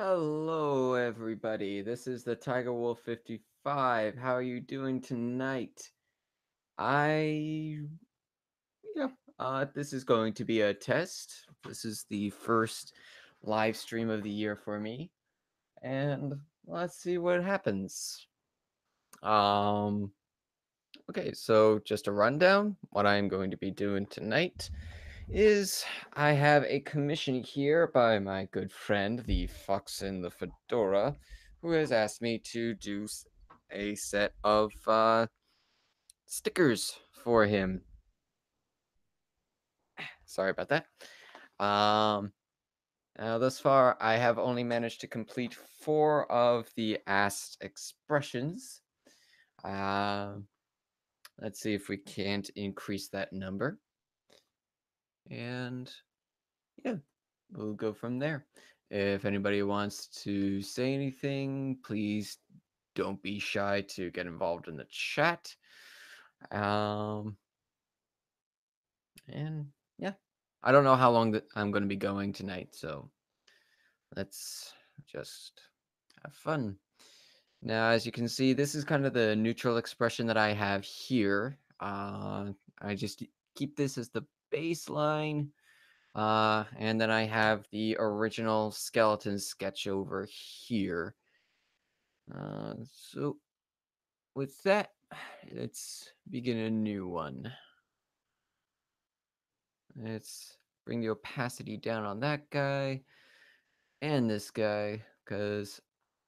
Hello, everybody. This is the TigerWolf55. How are you doing tonight? I, yeah, this is going to be a test. This is the first live stream of the year for me, and let's see what happens. Um, okay, so just a rundown. What I am going to be doing tonight is I have a commission here by my good friend, the Fox in the Fedora, who has asked me to do a set of stickers for him. Sorry about that. Um, thus far, I have only managed to complete 4 of the asked expressions. Um, let's see if we can't increase that number. And yeah, we'll go from there. If anybody wants to say anything, please don't be shy to get involved in the chat. Um, and yeah, I don't know how long that I'm going to be going tonight, so let's just have fun. Now, as you can see, this is kind of the neutral expression that I have here. I just keep this as the baseline. And then I have the original skeleton sketch over here. So with that, let's begin a new one. Let's bring the opacity down on that guy and this guy, because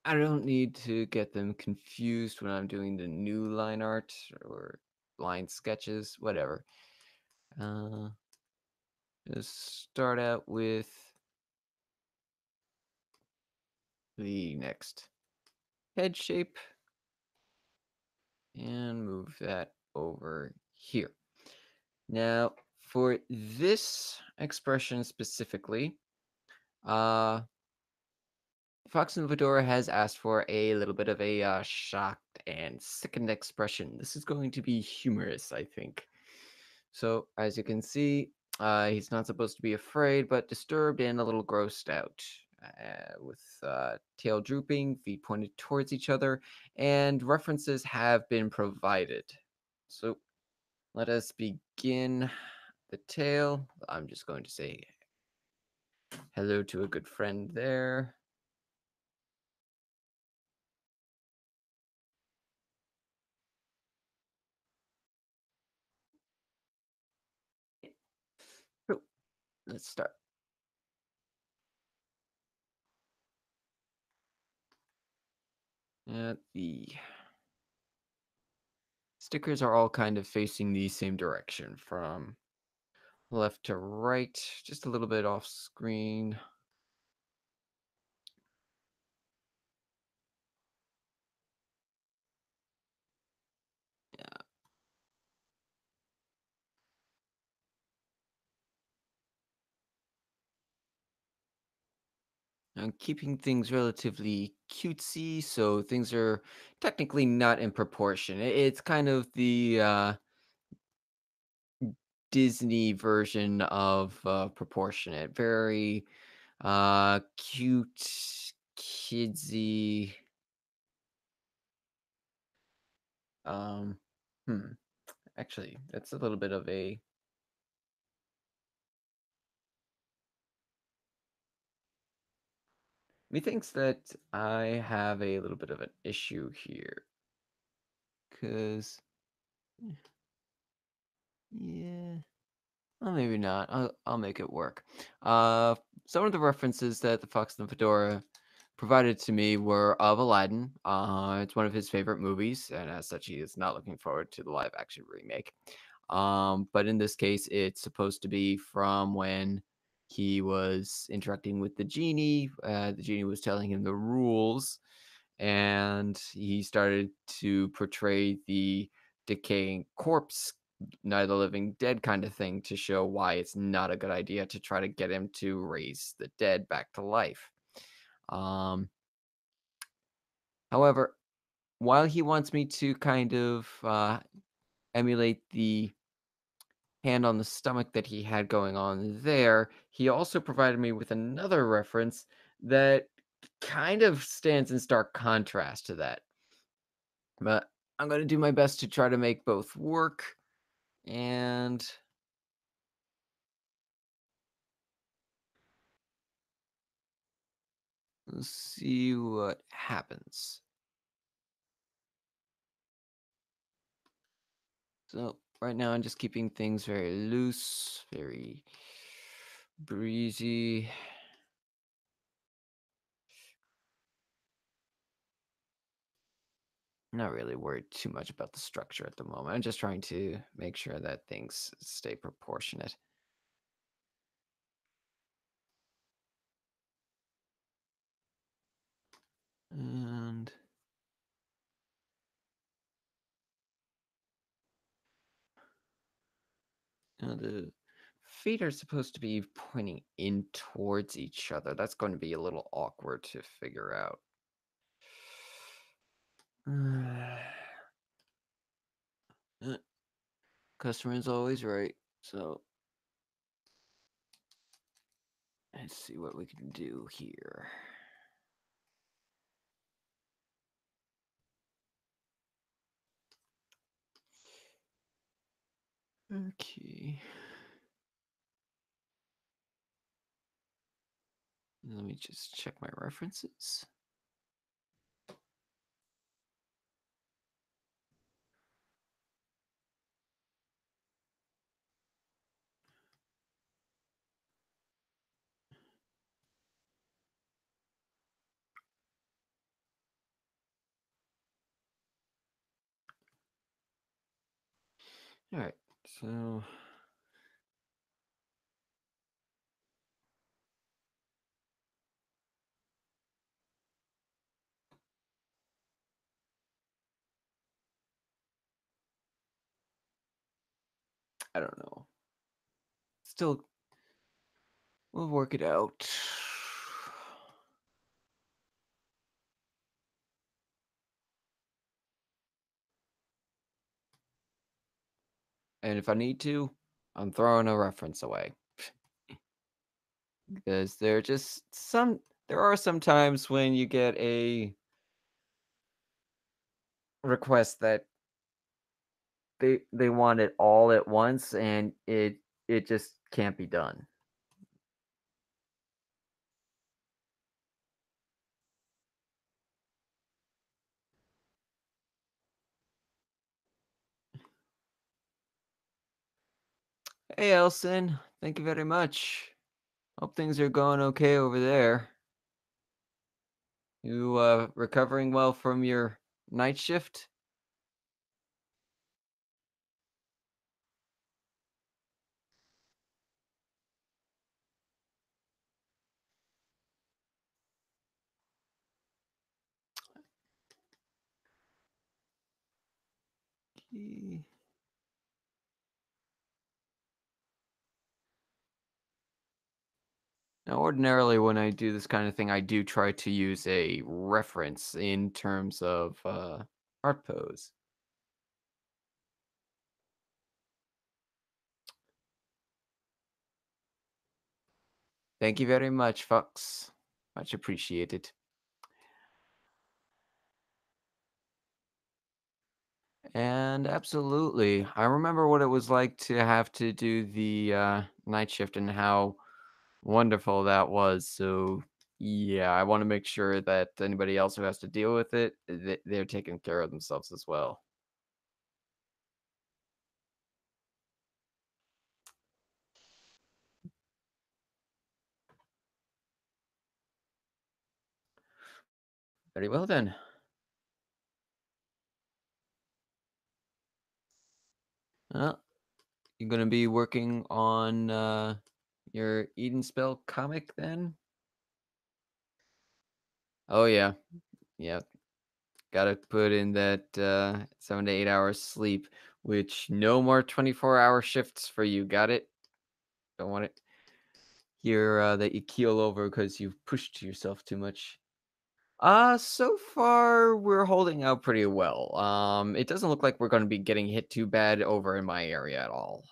I don't need to get them confused when I'm doing the new line art or line sketches, whatever. Uh, just start out with the next head shape and move that over here. Now, for this expression specifically, uh, Fox and Fedora has asked for a little bit of a shocked and sickened expression. This is going to be humorous, I think. So, as you can see, he's not supposed to be afraid, but disturbed and a little grossed out. With tail drooping, feet pointed towards each other, and references have been provided. So, let us begin the tail. I'm just going to say hello to a good friend there. So, let's start. The stickers are all kind of facing the same direction from left to right, just a little bit off screen. Yeah, I'm keeping things relatively cutesy, so things are technically not in proportion. It's kind of the Disney version of proportionate, very cute, kidsy. Um, hmm. Actually, that's a little bit of a. Methinks that I have a little bit of an issue here, cause yeah, well maybe not. I'll make it work. Uh, some of the references that the Fox and the Fedora provided to me were of Aladdin. It's one of his favorite movies, and as such, he is not looking forward to the live action remake. But in this case, it's supposed to be from when he was interacting with the genie. The genie was telling him the rules, and he started to portray the decaying corpse, neither living dead kind of thing, to show why it's not a good idea to try to get him to raise the dead back to life. Um, However, while he wants me to kind of emulate the hand on the stomach that he had going on there, he also provided me with another reference that kind of stands in stark contrast to that. But I'm going to do my best to try to make both work, and let's see what happens. So right now I'm just keeping things very loose, very breezy. Not really worried too much about the structure at the moment. I'm just trying to make sure that things stay proportionate. And the feet are supposed to be pointing in towards each other. That's going to be a little awkward to figure out. Uh, Customer is always right. So let's see what we can do here. Okay. Let me just check my references. All right. So I don't know. Still, we'll work it out. And if I need to, I'm throwing a reference away. Because there are some times when you get a request that they want it all at once, and it just can't be done. Hey Elson, thank you very much. Hope things are going okay over there. You recovering well from your night shift? Okay. Now, ordinarily, when I do this kind of thing, I do try to use a reference in terms of art pose. Thank you very much, Fox. Much appreciated. And absolutely, I remember what it was like to have to do the night shift and how wonderful that was. So, yeah, I want to make sure that anybody else who has to deal with it, they're taking care of themselves as well. Very well, then. Well, you're going to be working on your Eden Spell comic then? Oh, yeah. Yeah. Got to put in that 7 to 8 hours sleep, which no more 24-hour shifts for you. Got it? Don't want it here that you keel over because you've pushed yourself too much. So far we're holding out pretty well. It doesn't look like we're going to be getting hit too bad over in my area at all.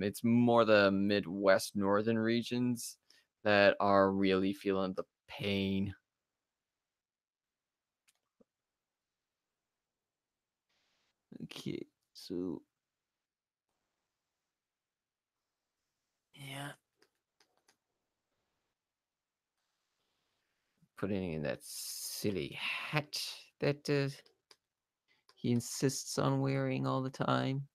It's more the Midwest northern regions that are really feeling the pain. Okay, so yeah, putting in that silly hat that he insists on wearing all the time.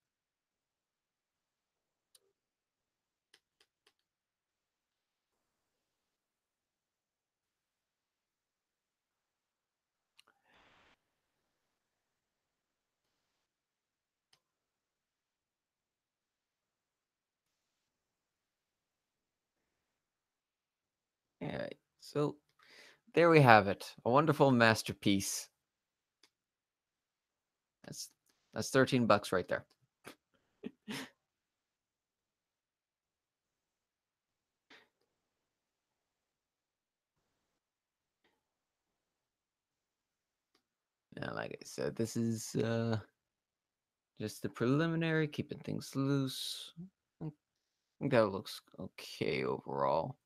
Yeah, so there we have it. A wonderful masterpiece. That's that's $13 right there. Now, like I said, this is just the preliminary, keeping things loose. I think that looks okay overall.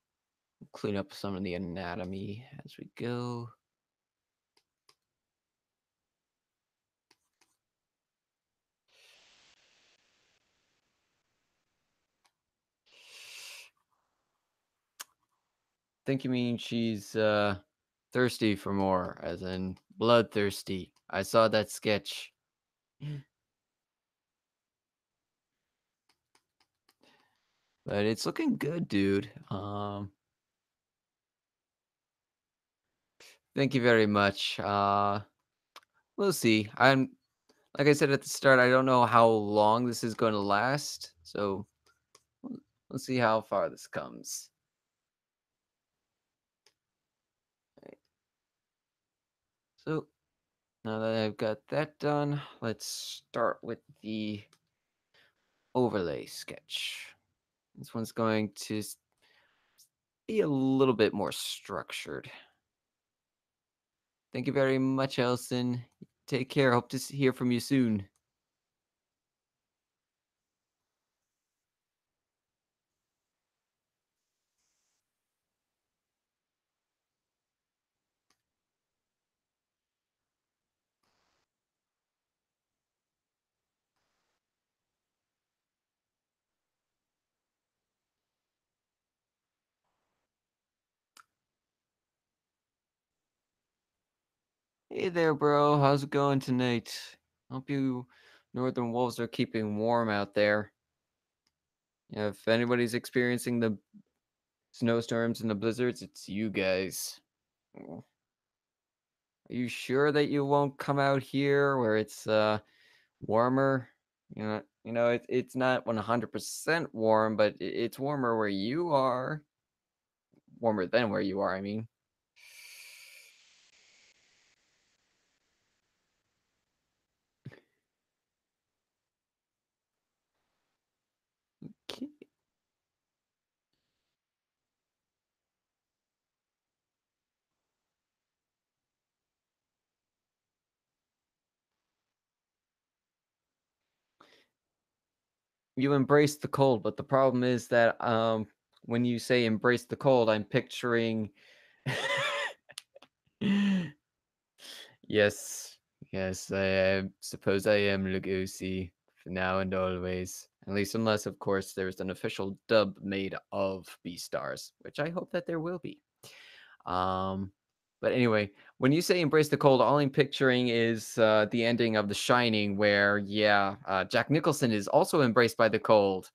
Clean up some of the anatomy as we go. Think you mean she's thirsty for more, as in bloodthirsty. I saw that sketch. But it's looking good, dude. Thank you very much. We'll see. I'm like I said at the start, I don't know how long this is going to last, so we'll see how far this comes. Right. So now that I've got that done, let's start with the overlay sketch. This one's going to be a little bit more structured. Thank you very much, Elson. Take care. Hope to hear from you soon. Hey there, bro. How's it going tonight? Hope you northern wolves are keeping warm out there. Yeah, if anybody's experiencing the snowstorms and the blizzards, it's you guys. Oh, are you sure that you won't come out here where it's warmer? It's not 100% warm, but it's warmer where you are. Warmer than where you are, I mean. Okay. You embrace the cold, but the problem is that when you say embrace the cold, I'm picturing yes, yes, suppose I am Lugosi for now and always. At least unless, of course, there's an official dub made of Beastars, which I hope that there will be. Um, but anyway, when you say embrace the cold, all I'm picturing is the ending of The Shining, where Jack Nicholson is also embraced by the cold,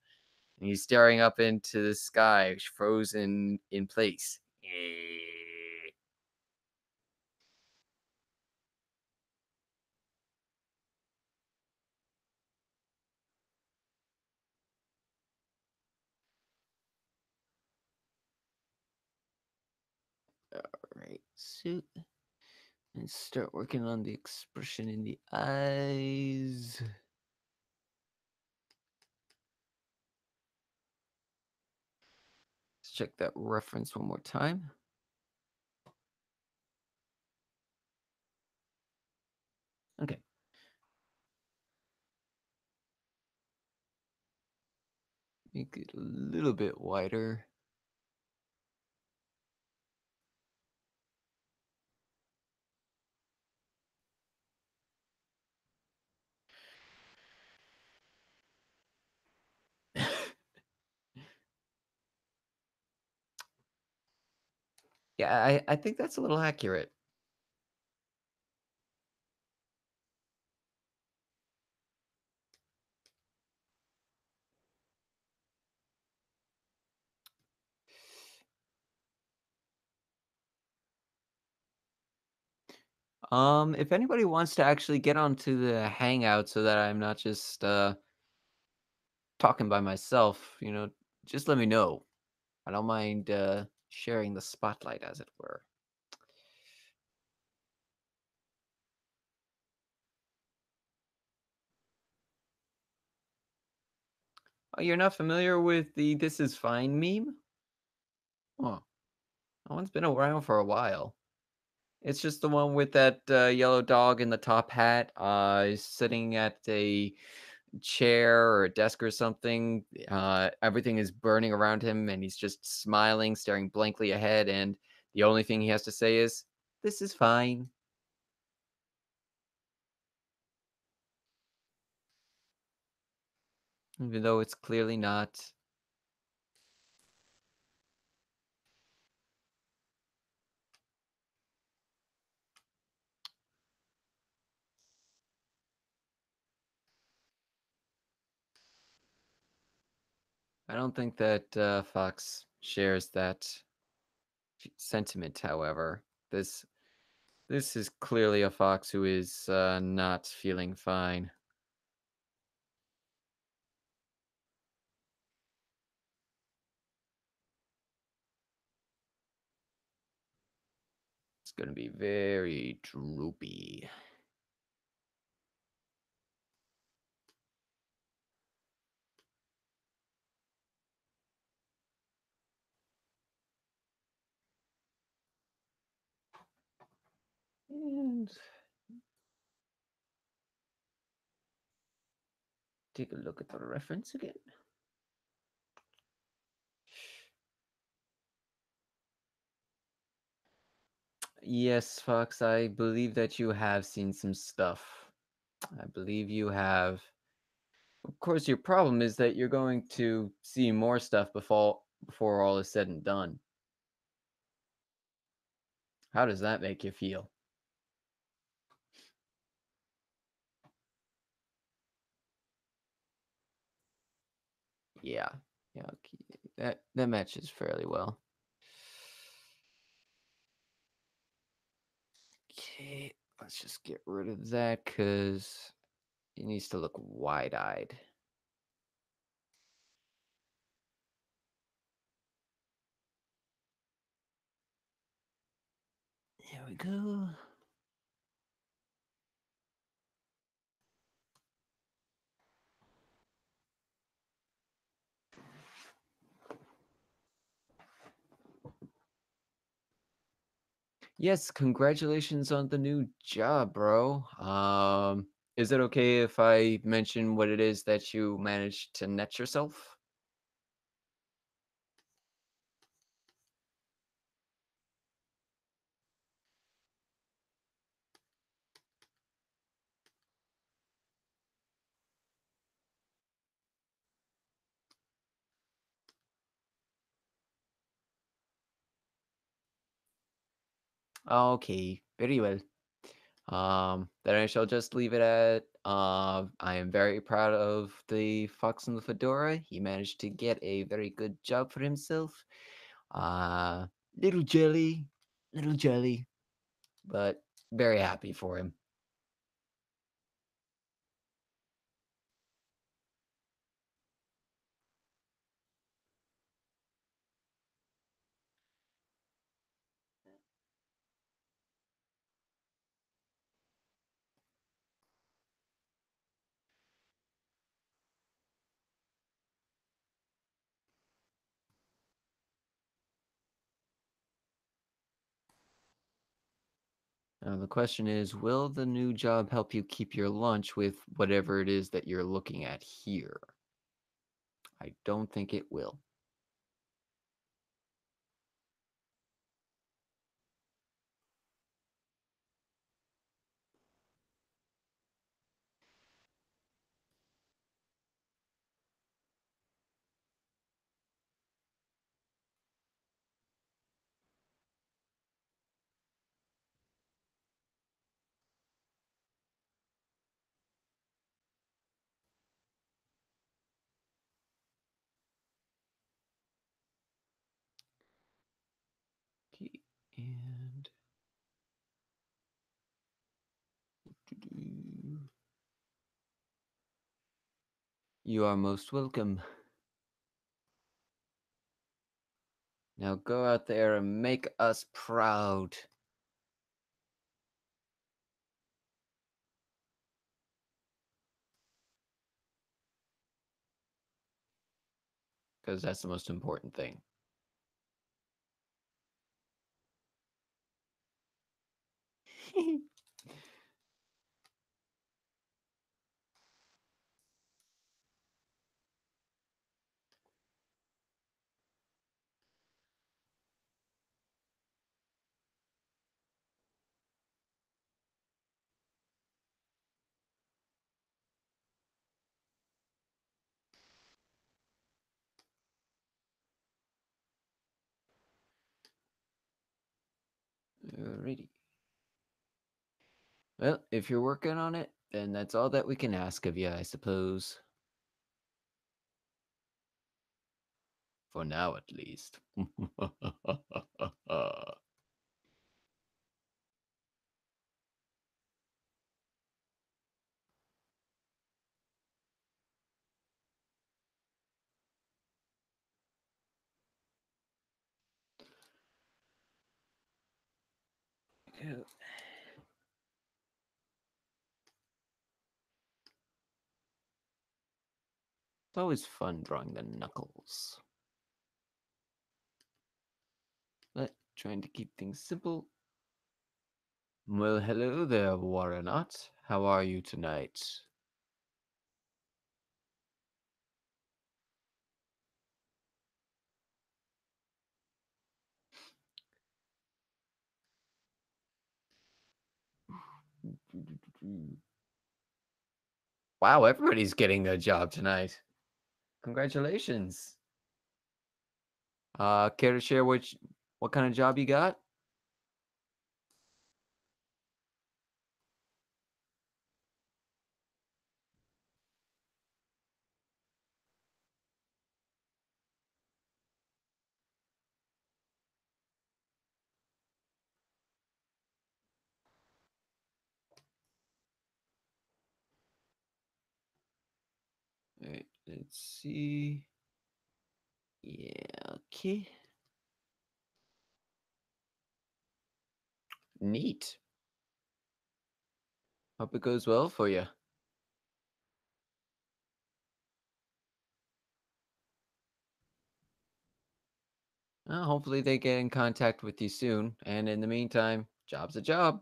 and he's staring up into the sky, frozen in place. Right, suit, and start working on the expression in the eyes. Let's check that reference one more time. Okay. Make it a little bit wider. Yeah, I think that's a little accurate. If anybody wants to actually get onto the Hangout so that I'm not just talking by myself, just let me know. I don't mind sharing the spotlight, as it were. Oh, you're not familiar with the "This is fine" meme? Oh, that one's been around for a while. It's just the one with that yellow dog in the top hat, sitting at a chair or a desk or something. Everything is burning around him, and he's just smiling, staring blankly ahead. And the only thing he has to say is, "This is fine," even though it's clearly not. I don't think that Fox shares that sentiment. However, this this is clearly a Fox who is not feeling fine. It's going to be very droopy. And take a look at the reference again. Yes, Fox, I believe that you have seen some stuff. I believe you have. Of course, your problem is that you're going to see more stuff before all is said and done. How does that make you feel? Yeah. Yeah, okay. That matches fairly well. Okay, let's just get rid of that because it needs to look wide-eyed. There we go. Yes, congratulations on the new job, bro. Is it okay if I mention what it is that you managed to net yourself? Okay, very well. Then I shall just leave it at I am very proud of the fox in the fedora. He managed to get a very good job for himself. Uh, little jelly, little jelly, but very happy for him. The question is, will the new job help you keep your lunch with whatever it is that you're looking at here? I don't think it will. And you are most welcome. Now go out there and make us proud. Because that's the most important thing. Alrighty. Well, if you're working on it, then that's all that we can ask of you, I suppose. For now, at least. It's always fun drawing the knuckles. But trying to keep things simple. Well, hello there, Warrenot. How are you tonight? Wow, everybody's getting a job tonight. Congratulations. Care to share what kind of job you got? Alright, let's see. Yeah, okay. Neat. Hope it goes well for you. Well, hopefully they get in contact with you soon. And in the meantime, job's a job.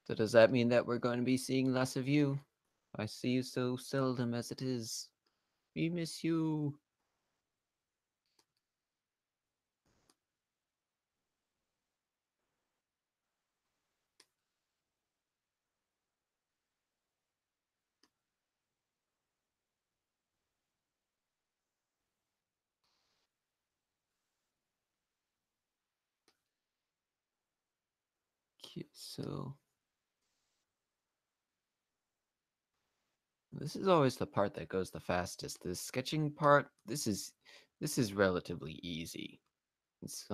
So does that mean that we're going to be seeing less of you? I see you so seldom as it is. We miss you. Okay, so this is always the part that goes the fastest. The sketching part, this is relatively easy. It's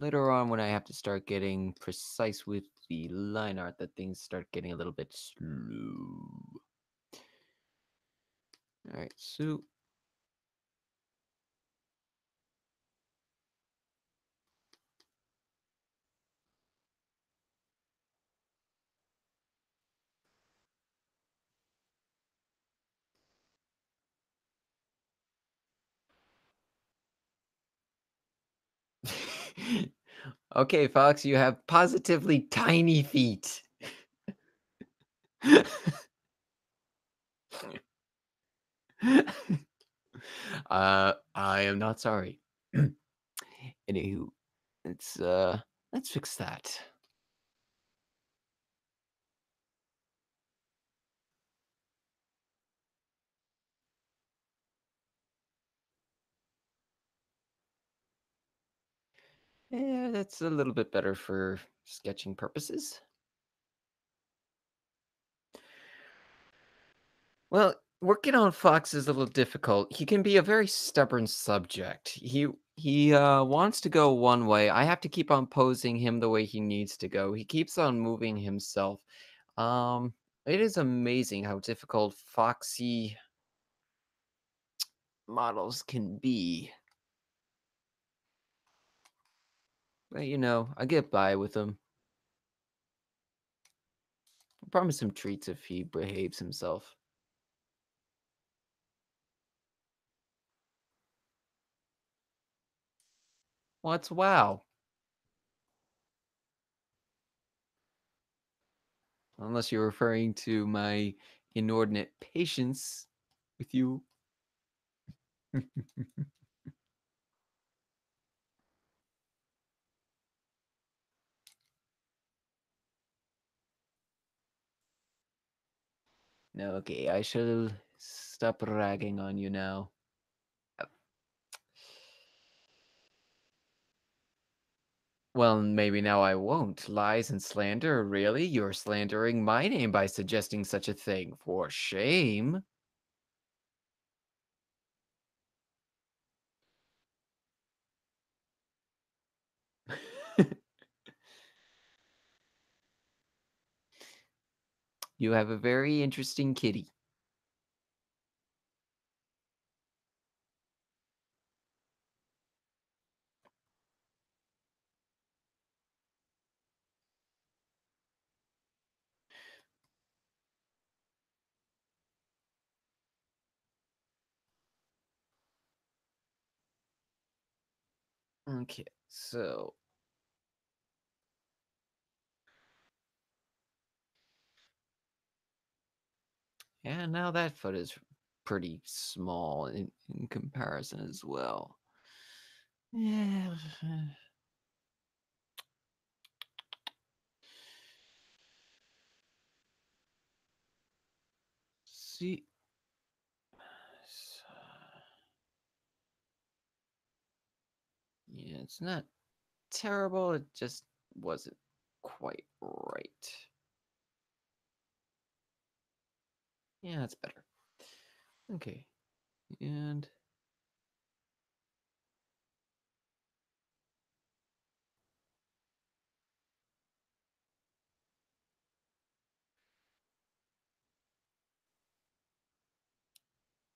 later on when I have to start getting precise with the line art that things start getting a little bit slow. All right, so okay, Fox, you have positively tiny feet. I am not sorry. Anywho, let's fix that. Yeah, that's a little bit better for sketching purposes. Well, working on Fox is a little difficult. He can be a very stubborn subject. He wants to go one way. I have to keep on posing him the way he needs to go. He keeps on moving himself. Um, it is amazing how difficult Foxy models can be. But I get by with him. I promise him treats if he behaves himself. What's wow? Unless you're referring to my inordinate patience with you. No, okay, I shall stop ragging on you now. Uh, Well, maybe now I won't. Lies and slander, really? You're slandering my name by suggesting such a thing. For shame. You have a very interesting kitty. Okay, so yeah, now that foot is pretty small in comparison as well. Yeah. See, yeah, it's not terrible. It just wasn't quite right. Yeah, that's better. Okay, and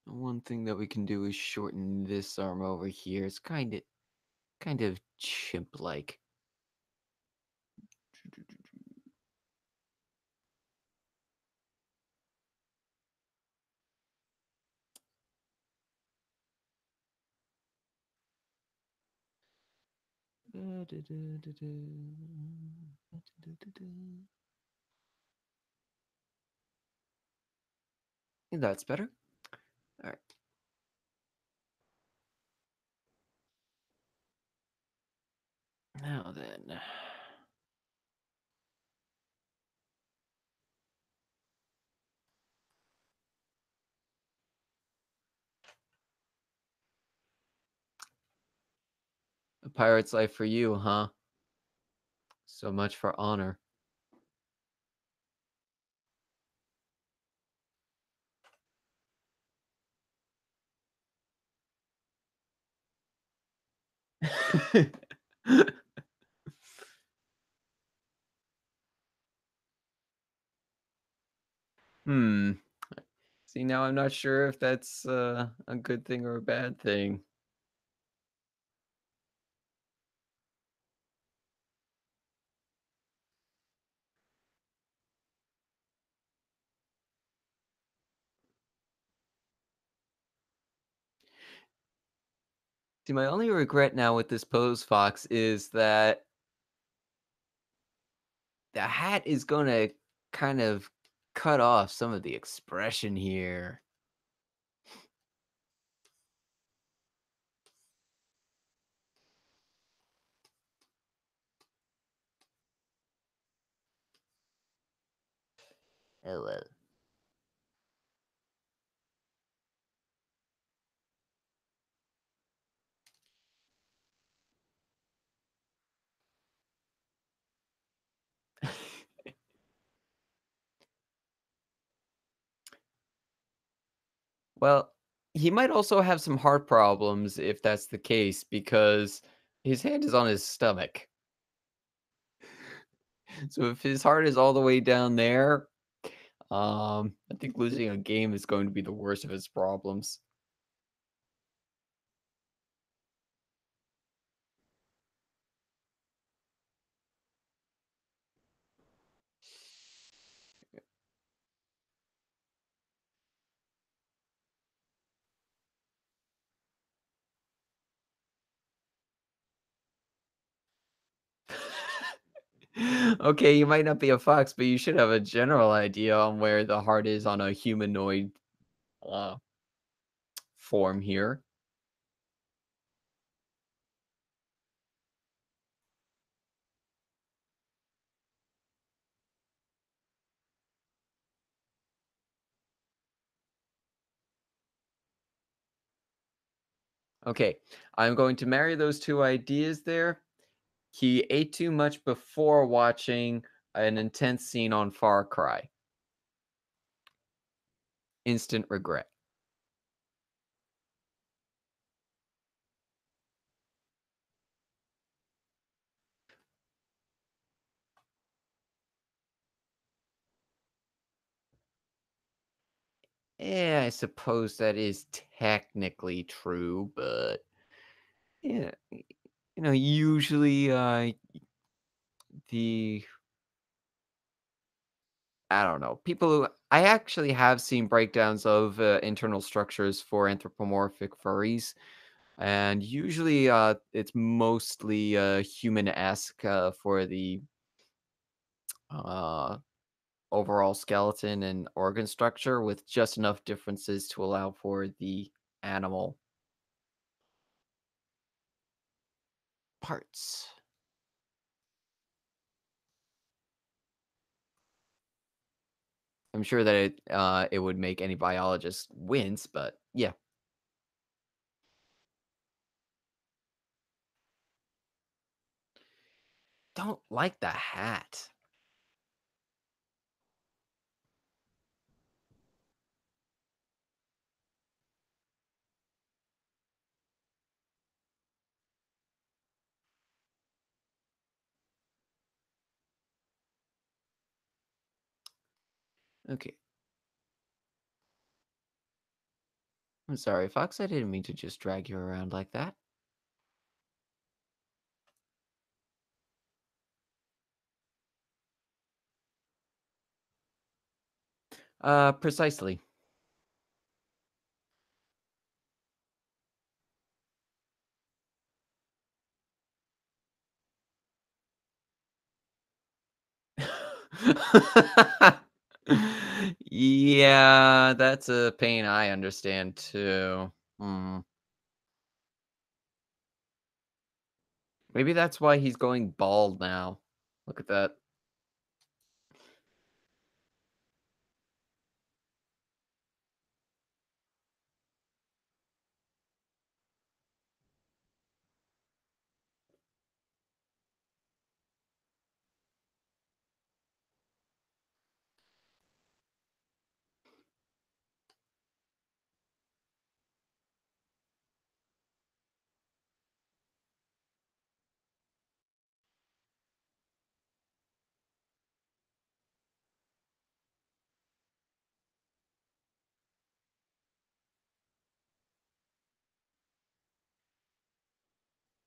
one thing that we can do is shorten this arm over here. It's kind of chimp-like. That's better. All right. Now then, a pirate's life for you, huh? So much for honor. Hmm. See, now I'm not sure if that's a good thing or a bad thing. See, my only regret now with this pose, Fox, is that the hat is going to kind of cut off some of the expression here. Oh well. Well, he might also have some heart problems if that's the case, because his hand is on his stomach. So if his heart is all the way down there, I think losing a game is going to be the worst of his problems. Okay, you might not be a fox, but you should have a general idea on where the heart is on a humanoid uh, form here. Okay, I'm going to marry those two ideas there. He ate too much before watching an intense scene on Far Cry. Instant regret. Yeah, I suppose that is technically true, but yeah, usually the I don't know. People who I actually have seen breakdowns of internal structures for anthropomorphic furries, and usually it's mostly human-esque for the uh, overall skeleton and organ structure, with just enough differences to allow for the animal parts. I'm sure that it would make any biologist wince, but yeah, don't like the hat. Okay, I'm sorry, Fox. I didn't mean to just drag you around like that. Precisely. Yeah, that's a pain I understand too. Hmm. Maybe that's why he's going bald now. Look at that.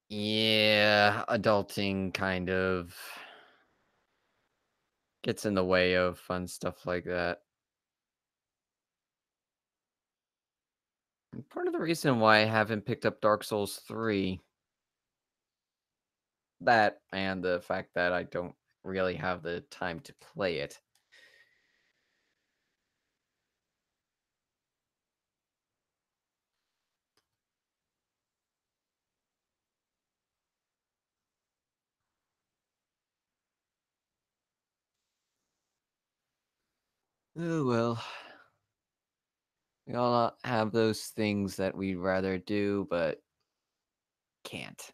Yeah, adulting kind of gets in the way of fun stuff like that. And part of the reason why I haven't picked up Dark Souls 3, that and the fact that I don't really have the time to play it. Oh well, we all have those things that we'd rather do, but can't.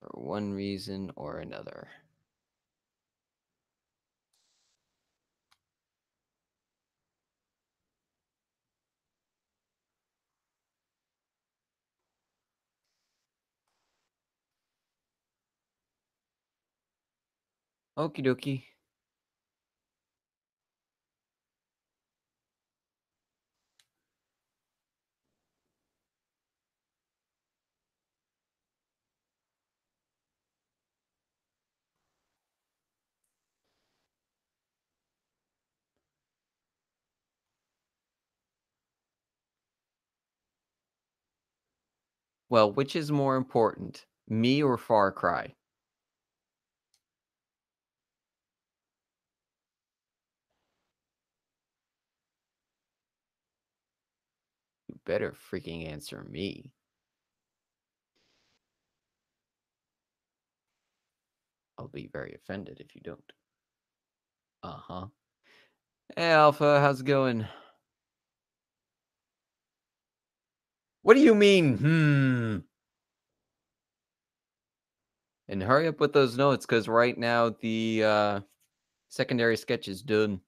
for one reason or another. Okie dokie. Well, which is more important, me or Far Cry? You better freaking answer me. I'll be very offended if you don't. Uh-huh. Hey, Alpha, how's it going? What do you mean, hmm? And hurry up with those notes, because right now the secondary sketch is done.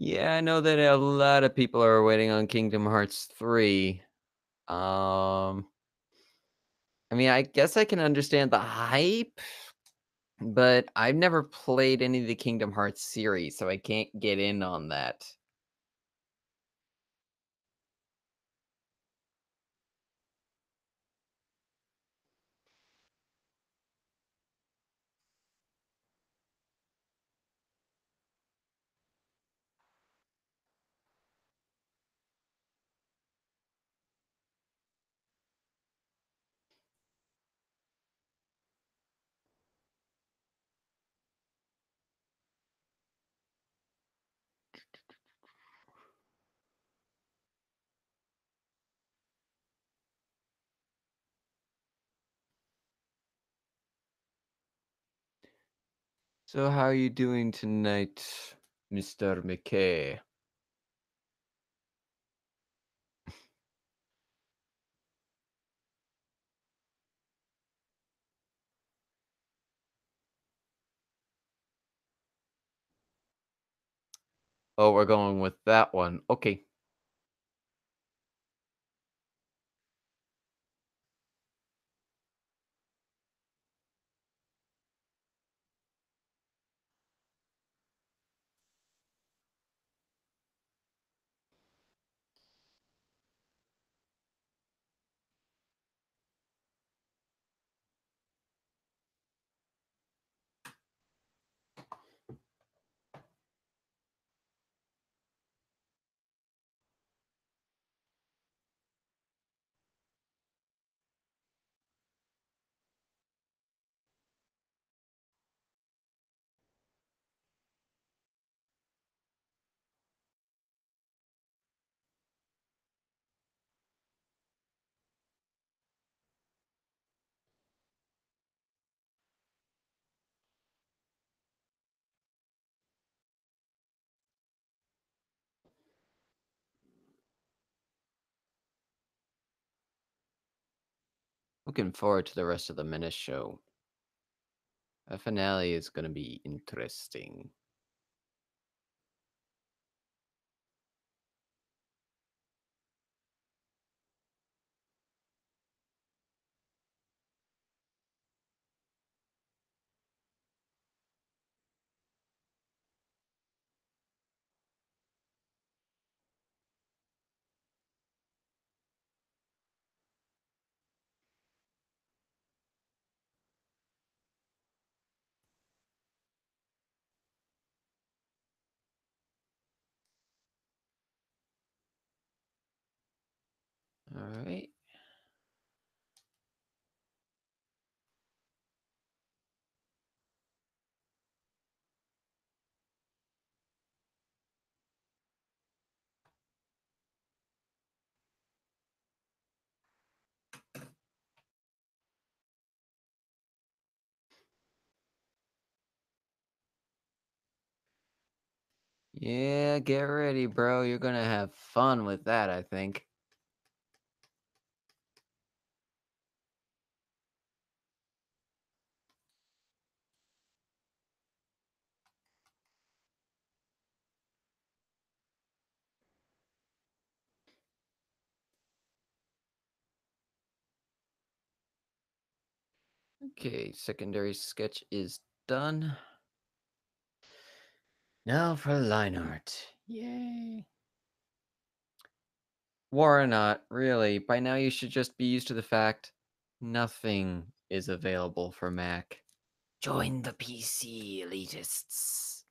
Yeah, I know that a lot of people are waiting on Kingdom Hearts 3. Um, I mean, I guess I can understand the hype, but I've never played any of the Kingdom Hearts series, so I can't get in on that. So how are you doing tonight, Mr. McKay? Oh, we're going with that one. Okay. Looking forward to the rest of the Menace show. The finale is going to be interesting. right. Yeah, get ready, bro. You're gonna have fun with that, I think. Okay, secondary sketch is done. Now for line art. Yay. War or not, really, by now you should just be used to the fact nothing is available for Mac. Join the PC elitists.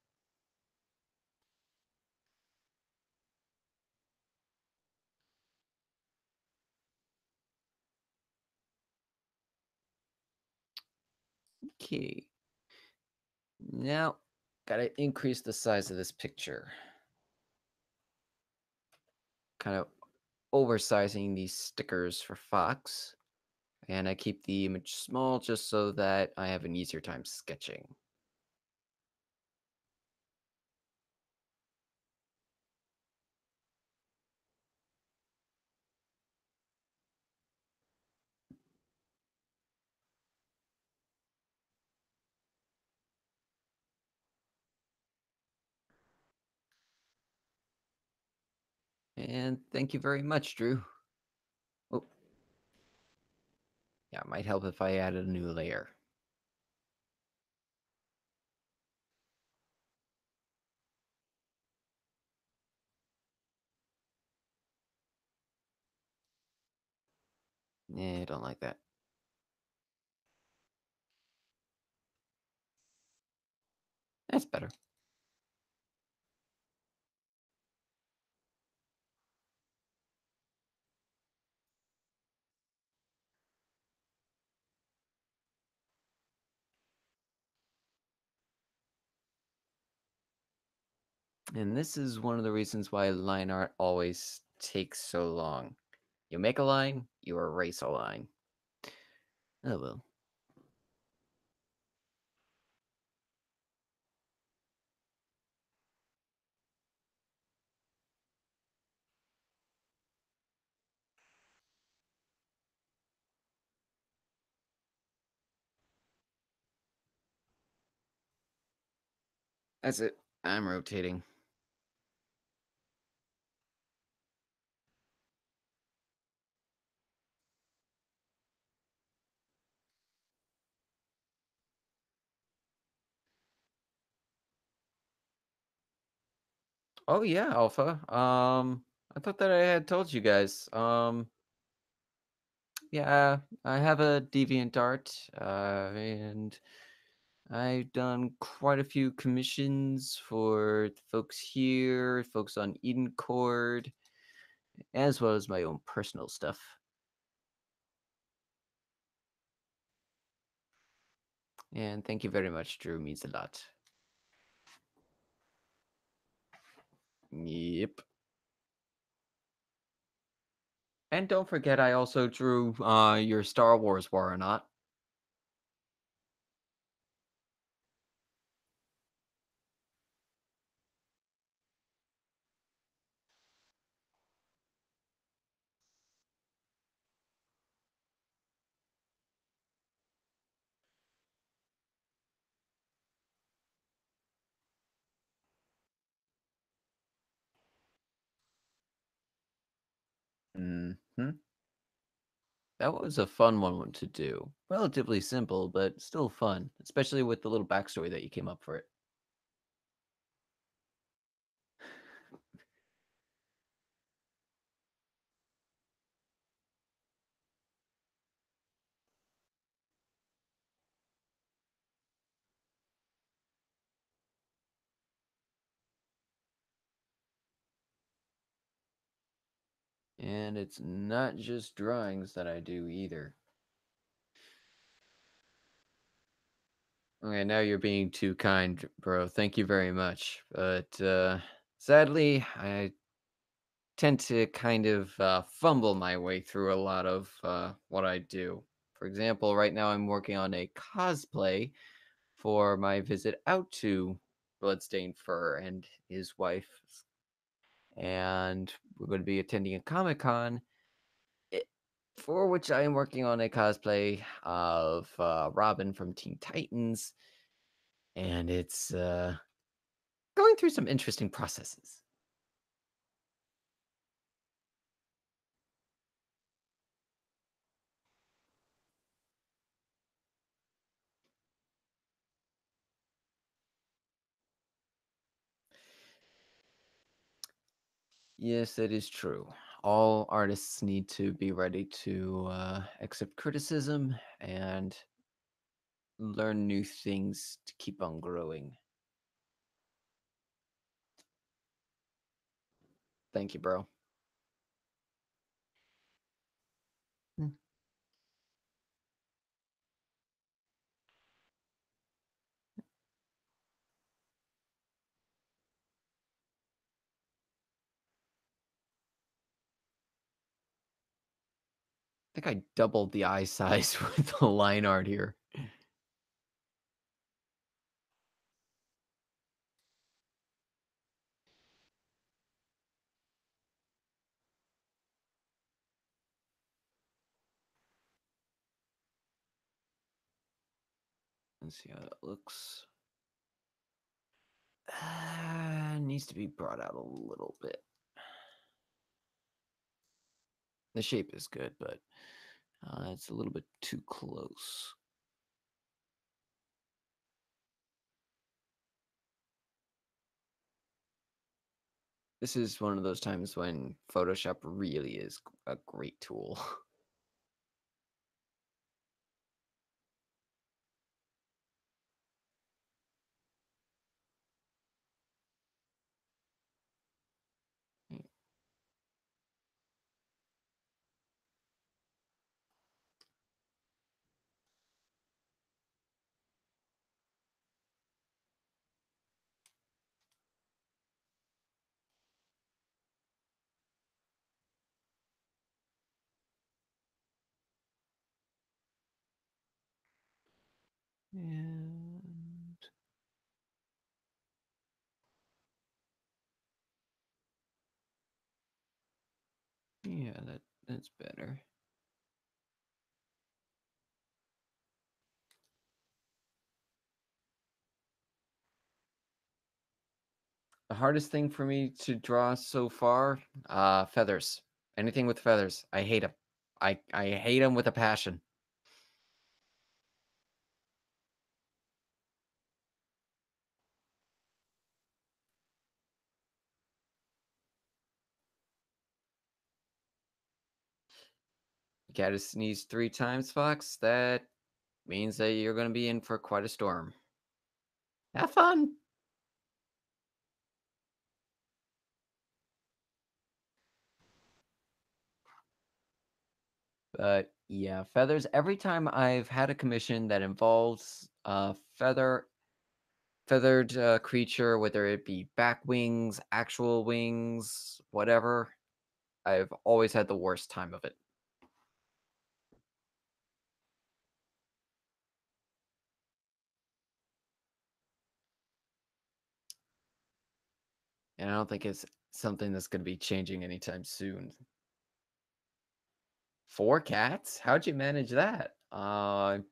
Okay. Now, gotta increase the size of this picture. Kind of oversizing these stickers for Fox. And I keep the image small just so that I have an easier time sketching. And thank you very much, Drew. Oh, yeah, it might help if I added a new layer. I don't like that. That's better. And this is one of the reasons why line art always takes so long. You make a line, you erase a line. Oh well. That's it. I'm rotating. Oh yeah, Alpha. I thought that I had told you guys. Yeah, I have a DeviantArt, and I've done quite a few commissions for folks here, folks on Eden Cord, as well as my own personal stuff. And thank you very much, Drew. Means a lot. Yep. And don't forget, I also drew your Star Wars War or Not. Hmm. That was a fun one to do. Relatively simple, but still fun, especially with the little backstory that you came up for it. And it's not just drawings that I do either. Okay, now you're being too kind, bro. Thank you very much. But sadly, I tend to kind of fumble my way through a lot of what I do. For example, right now I'm working on a cosplay for my visit out to Bloodstained Fur and his wife. And we're going to be attending a Comic Con for which I am working on a cosplay of Robin from Teen Titans. And it's going through some interesting processes. Yes, that is true. All artists need to be ready to accept criticism and learn new things to keep on growing. Thank you, bro. Hmm. I think I doubled the eye size with the line art here. Let's see how that looks. Needs to be brought out a little bit. The shape is good, but it's a little bit too close. This is one of those times when Photoshop really is a great tool. And yeah, that's better. The hardest thing for me to draw so far, feathers. Anything with feathers, I hate them. I hate them with a passion. You gotta sneeze 3 times, Fox. That means that you're gonna be in for quite a storm. Have fun. But yeah, feathers. Every time I've had a commission that involves feathered creature, whether it be back wings, actual wings, whatever, I've always had the worst time of it. And I don't think it's something that's going to be changing anytime soon. 4 cats? How'd you manage that? My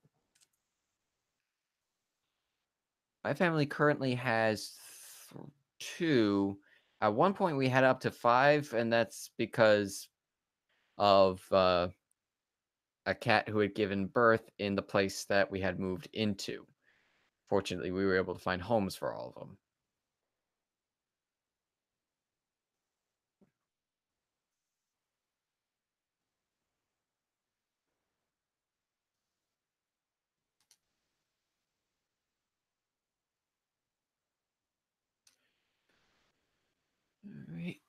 family currently has 2. At one point, we had up to 5, and that's because of a cat who had given birth in the place that we had moved into. Fortunately, we were able to find homes for all of them. All right.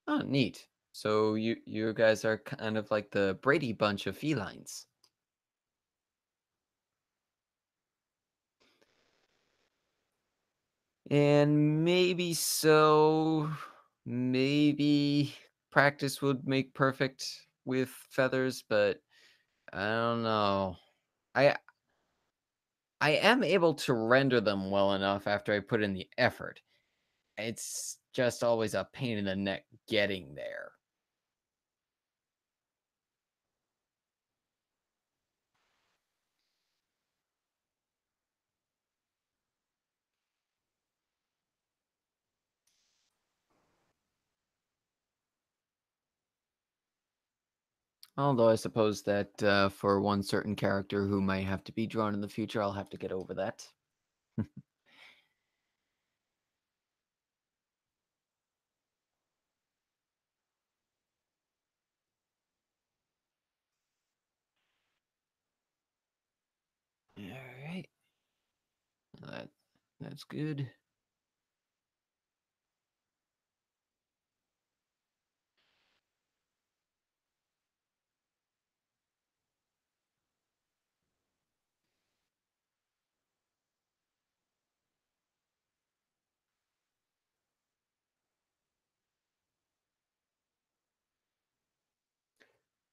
Oh, neat. So you guys are kind of like the Brady Bunch of felines. And maybe so, maybe practice would make perfect with feathers, but I don't know. I I am able to render them well enough after I put in the effort. It's just always a pain in the neck getting there. Although I suppose that for one certain character who might have to be drawn in the future, I'll have to get over that. All right, that that's good.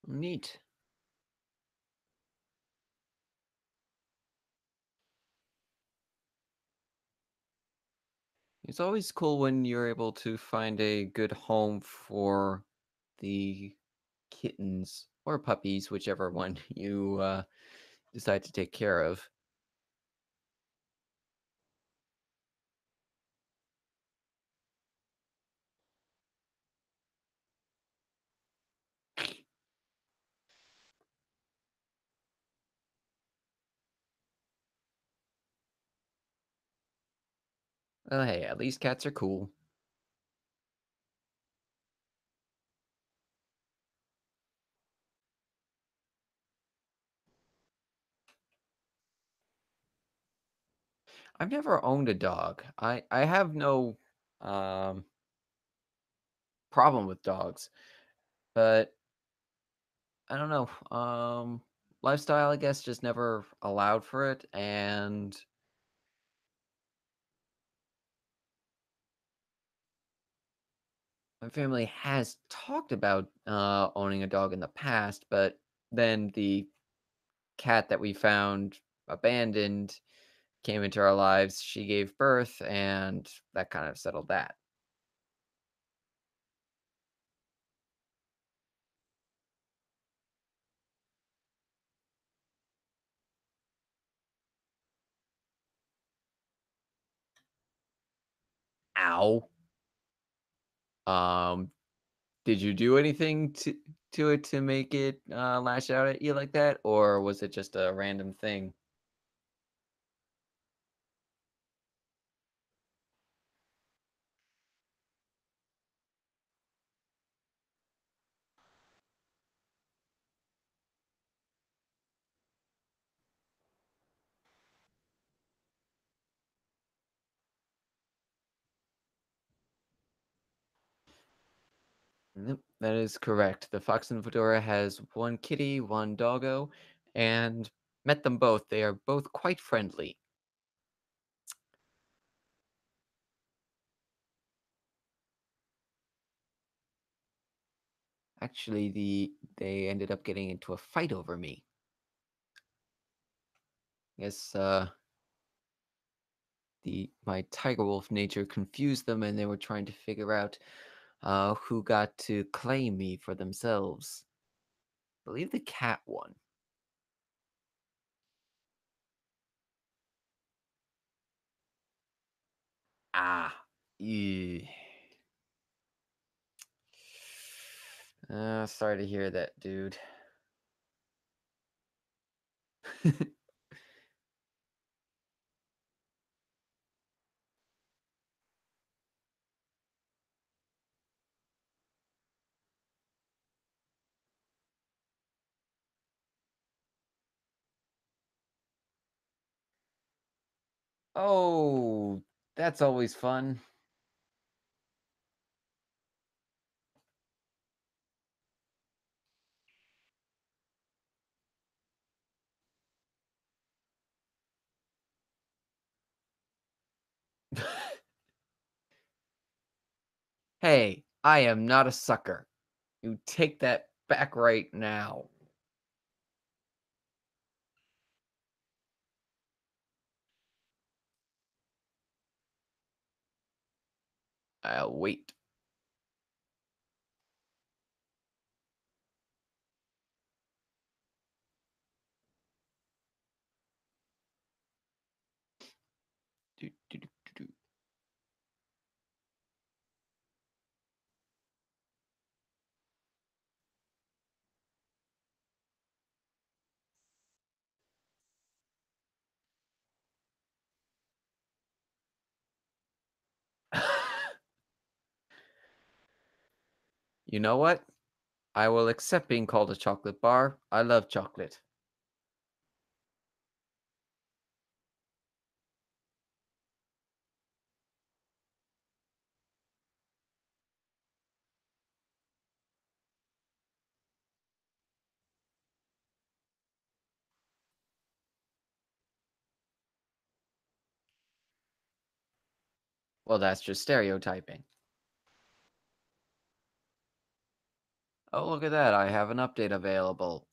Neat. It's always cool when you're able to find a good home for the kittens or puppies, whichever one you decide to take care of. Well, hey, at least cats are cool. I've never owned a dog. I have no um, problem with dogs, but I don't know. Lifestyle, I guess, just never allowed for it, and my family has talked about owning a dog in the past, but then the cat that we found abandoned came into our lives. She gave birth, and that kind of settled that. Ow. Um, did you do anything to it to make it lash out at you like that, or was it just a random thing? Yep, that is correct. The fox and Fedora has one kitty, one doggo, and met them both. They are both quite friendly. Actually, they ended up getting into a fight over me. I guess the my tiger wolf nature confused them, and they were trying to figure out who got to claim me for themselves. I believe the cat won. Ah, ew. Sorry to hear that, dude. Oh, that's always fun. Hey, I am not a sucker. You take that back right now. I'll wait. Do, do, do, do, do. You know what? I will accept being called a chocolate bar. I love chocolate. Well, that's just stereotyping. Oh, look at that. I have an update available.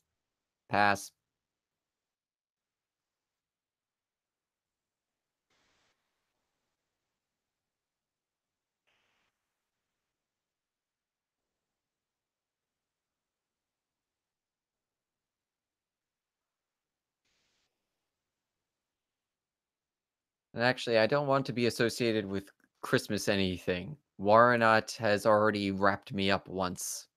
Pass. And actually, I don't want to be associated with Christmas anything. Warrenot has already wrapped me up once.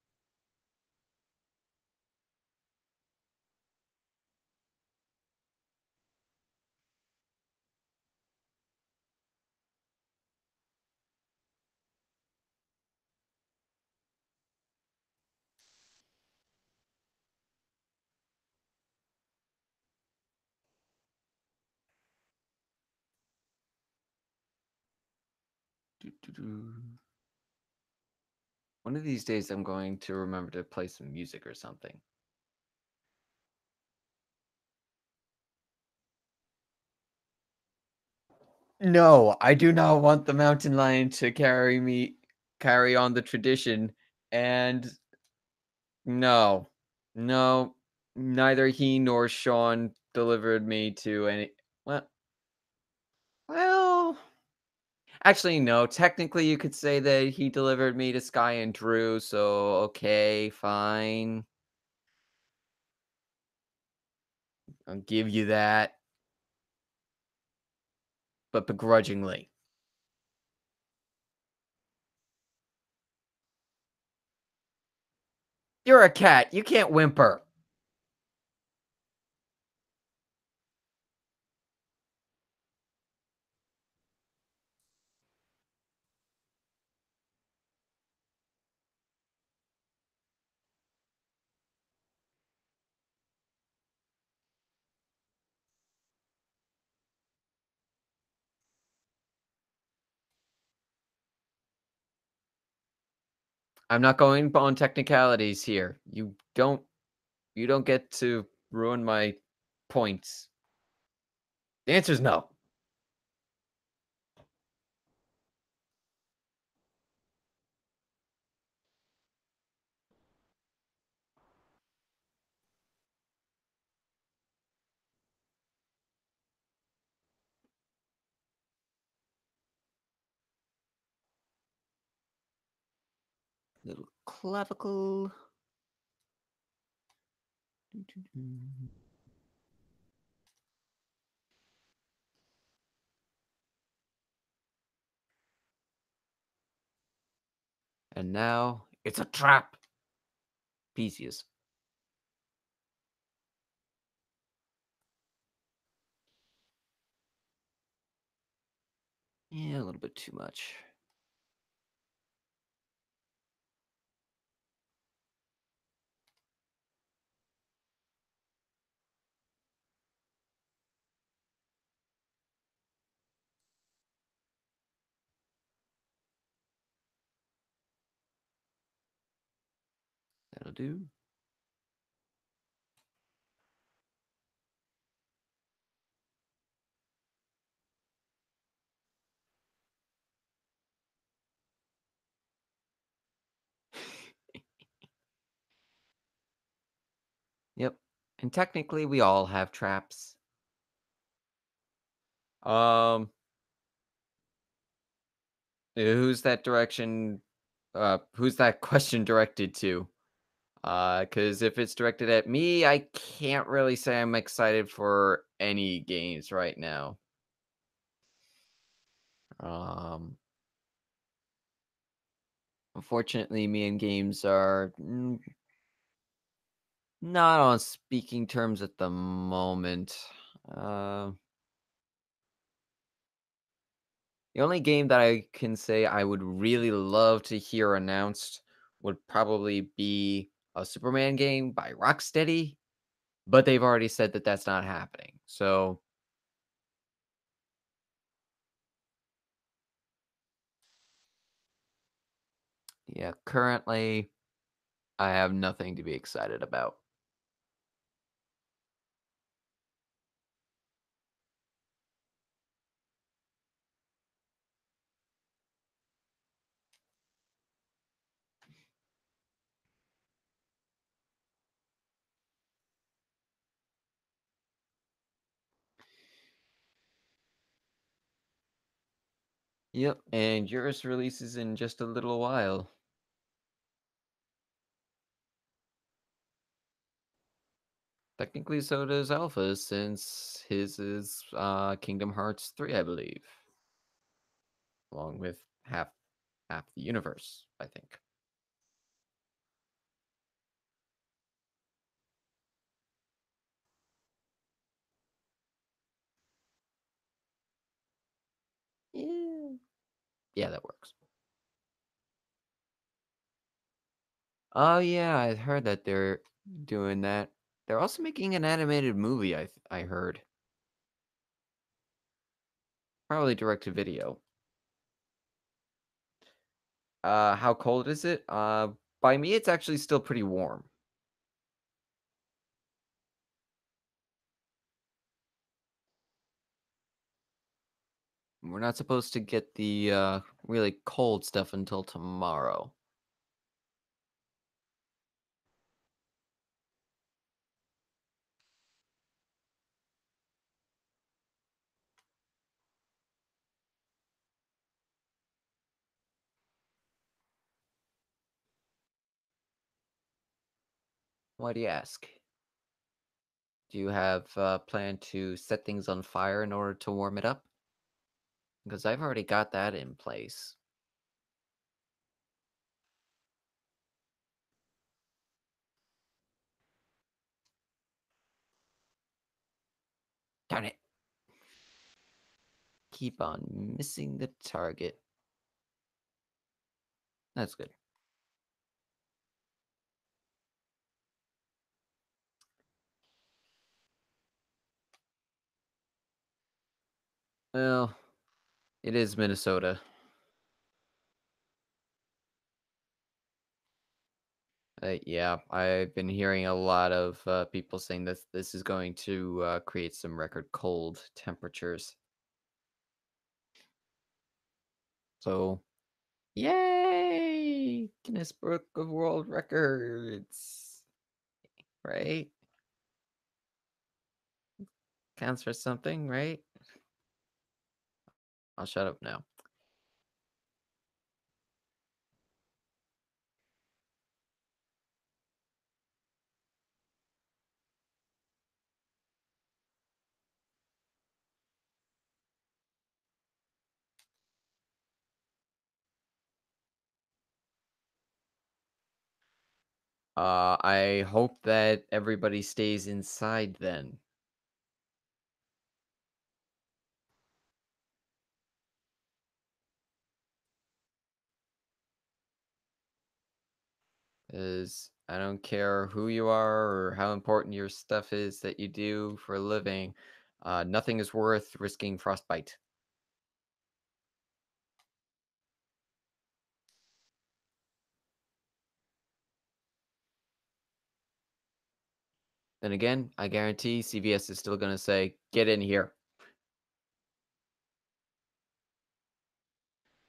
Doo, doo, doo. One of these days, I'm going to remember to play some music or something. No, I do not want the mountain lion to carry on the tradition. And no, no, neither he nor Sean delivered me to any. Well, well, actually, no. Technically, you could say that he delivered me to Sky and Drew. So okay, fine. I'll give you that, but begrudgingly. You're a cat. You can't whimper. I'm not going on technicalities here. You don't get to ruin my points. The answer is no. Little clavicle. And now it's a trap. Theseus. Yeah, a little bit too much. That'll do. Yep. And technically, we all have traps. Um, who's that direction? Who's that question directed to? Because if it's directed at me, I can't really say I'm excited for any games right now. Um, Unfortunately, me and games are not on speaking terms at the moment. Uh, the only game that I can say I would really love to hear announced would probably be a Superman game by Rocksteady, but they've already said that that's not happening. So, yeah, currently I have nothing to be excited about. Yep, and yours releases in just a little while. Technically, so does Alpha, since his is Kingdom Hearts 3, I believe, along with half the universe, I think. Yeah. Yeah, that works. Oh yeah, I heard that they're doing that. They're also making an animated movie, I heard. Probably direct to video. How cold is it? By me it's actually still pretty warm. We're not supposed to get the really cold stuff until tomorrow. Why do you ask? Do you have plan to set things on fire in order to warm it up? Because I've already got that in place. Darn it. Keep on missing the target. That's good. Well, it is Minnesota. Yeah, I've been hearing a lot of people saying that this is going to create some record cold temperatures. So, yay! Guinness Book of World Records, right? Counts for something, right? I'll shut up now. I hope that everybody stays inside then, 'cause I don't care who you are or how important your stuff is that you do for a living, nothing is worth risking frostbite. Then again, I guarantee CVS is still gonna say, "Get in here."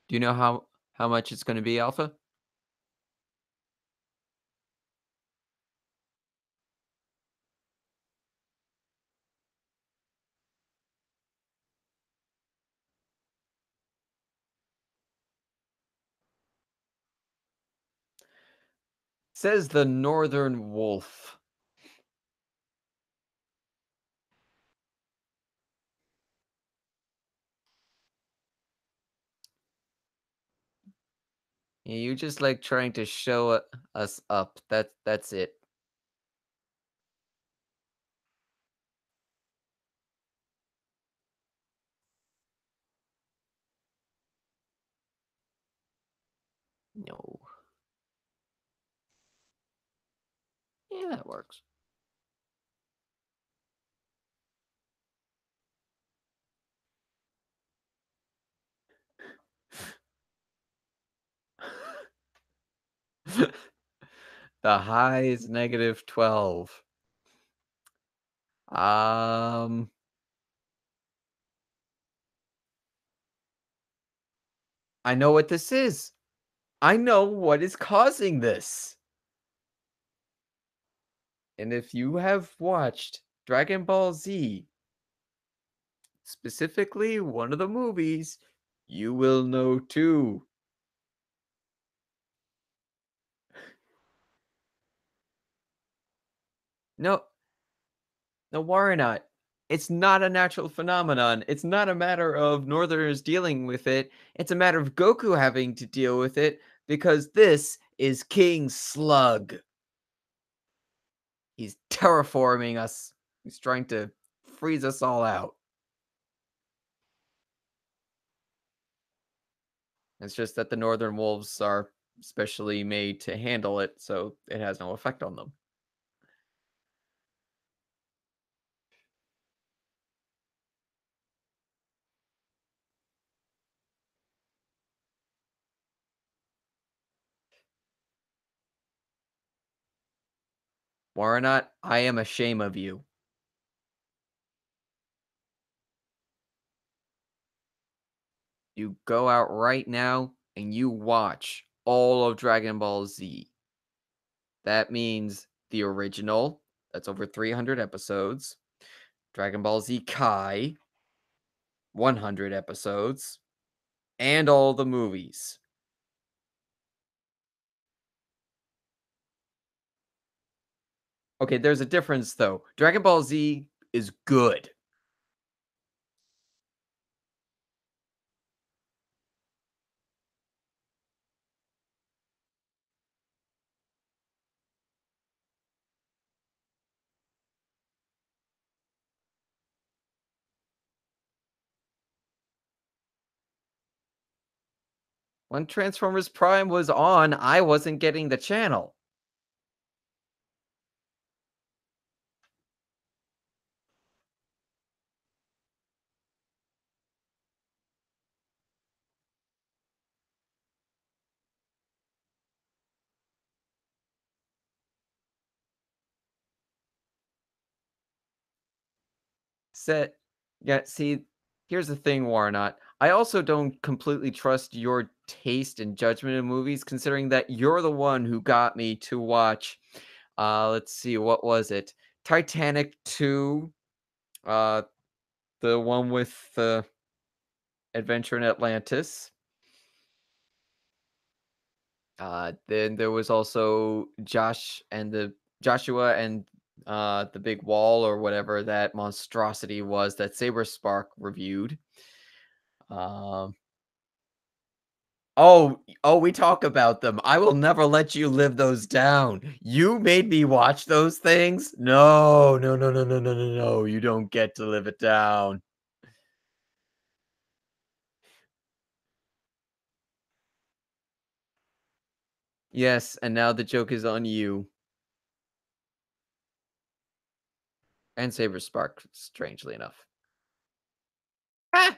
Do you know how much it's gonna be, Alpha? Says the Northern Wolf. Yeah, you just like trying to show us up. That's it. No. Yeah, that works. The high is -12. Um, I know what this is. I know what is causing this. And if you have watched Dragon Ball Z, specifically one of the movies, you will know too. No, no, worry not. It's not a natural phenomenon. It's not a matter of Northerners dealing with it. It's a matter of Goku having to deal with it because this is King Slug. He's terraforming us. He's trying to freeze us all out. It's just that the Northern Wolves are specially made to handle it, so it has no effect on them. Warrenot, I am ashamed of you. You go out right now and you watch all of Dragon Ball Z. That means the original, that's over 300 episodes. Dragon Ball Z Kai, 100 episodes. And all the movies. Okay, there's a difference though. Dragon Ball Z is good. When Transformers Prime was on, I wasn't getting the channel. Set Yeah, see, here's the thing, Warnot. I also don't completely trust your taste and judgment in movies, considering that you're the one who got me to watch, let's see, what was it? Titanic 2, uh, the one with the Adventure in Atlantis. Then there was also Joshua and the Big Wall or whatever that monstrosity was that Saber Spark reviewed. Um, oh, we talk about them. I will never let you live those down. You made me watch those things. No, no, no, no, no, no, no, no. You don't get to live it down. Yes, and now the joke is on you and Saber Spark, strangely enough. Ah!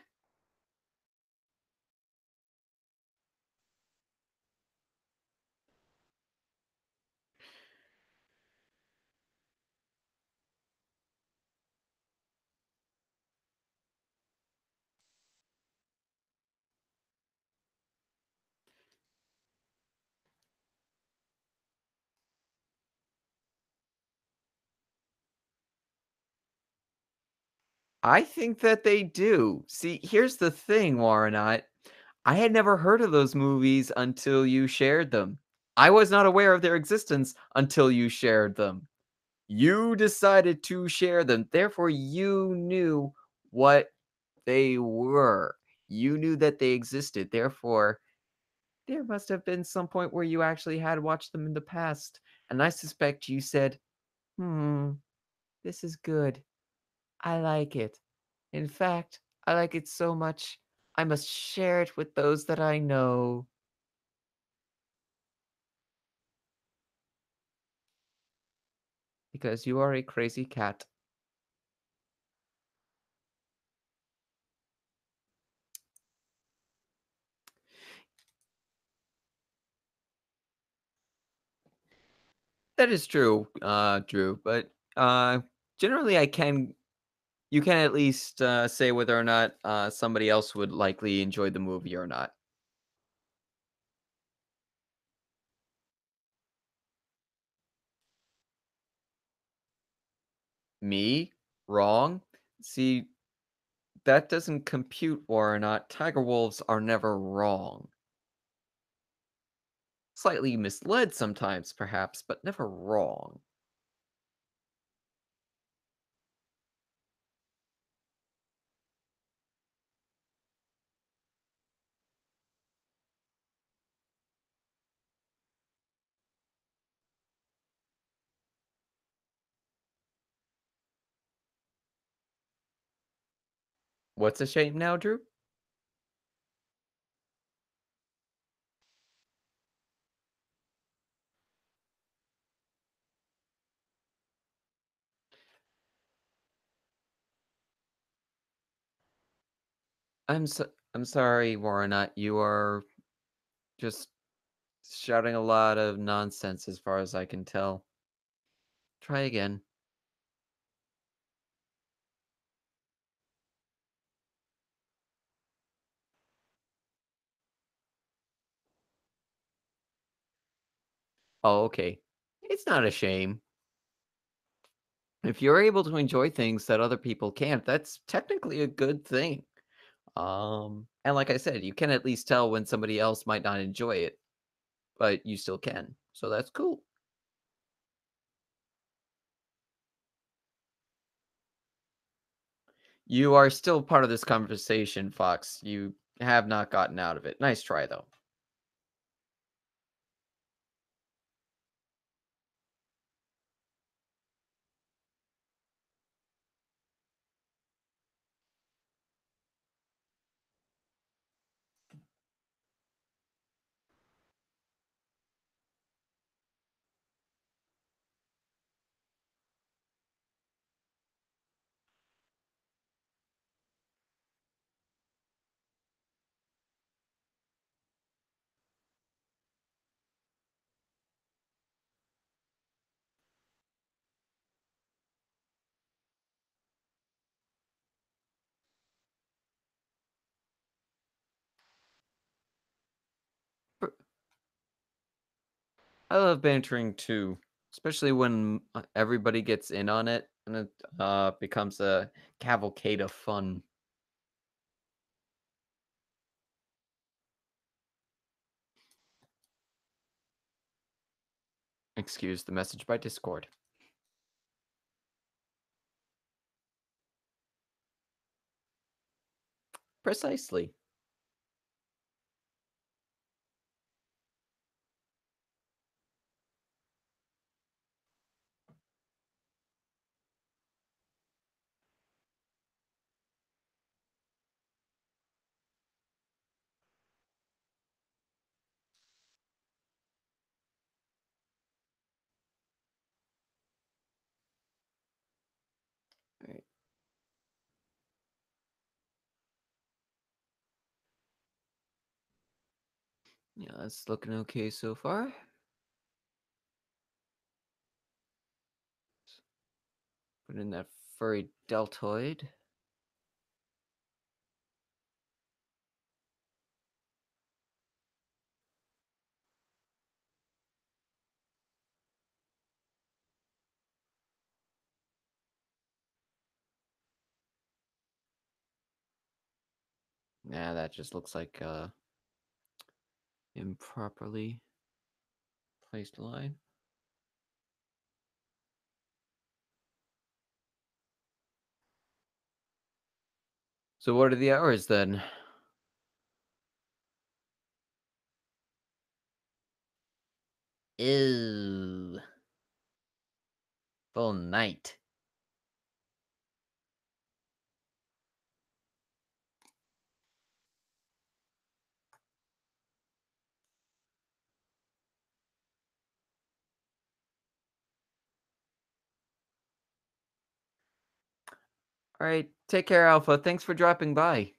I think that they do. See, here's the thing, Warrenot. I had never heard of those movies until you shared them. I was not aware of their existence until you shared them. You decided to share them, therefore you knew what they were. You knew that they existed, therefore there must have been some point where you actually had watched them in the past, and I suspect you said, "Hmm, this is good. I like it. In fact, I like it so much, I must share it with those that I know." Because you are a crazy cat. That is true, Drew, but, generally I can you can at least, say whether or not, somebody else would likely enjoy the movie or not. Me? Wrong? See, that doesn't compute or not. Tiger wolves are never wrong. Slightly misled sometimes, perhaps, but never wrong. What's a shame now, Drew? I'm sorry, Warrenat. You are just shouting a lot of nonsense as far as I can tell. Try again. Oh, okay. It's not a shame. If you're able to enjoy things that other people can't, that's technically a good thing. And like I said, you can at least tell when somebody else might not enjoy it, but you still can. So that's cool. You are still part of this conversation, Fox. You have not gotten out of it. Nice try, though. I love bantering too, especially when everybody gets in on it and it becomes a cavalcade of fun. Excuse the message by Discord. Precisely. Alright. Yeah, that's looking okay so far. Put in that furry deltoid. Nah, that just looks like improperly. Placed a line. So what are the hours then? Ew. Full night. All right, take care, Alpha. Thanks for dropping by.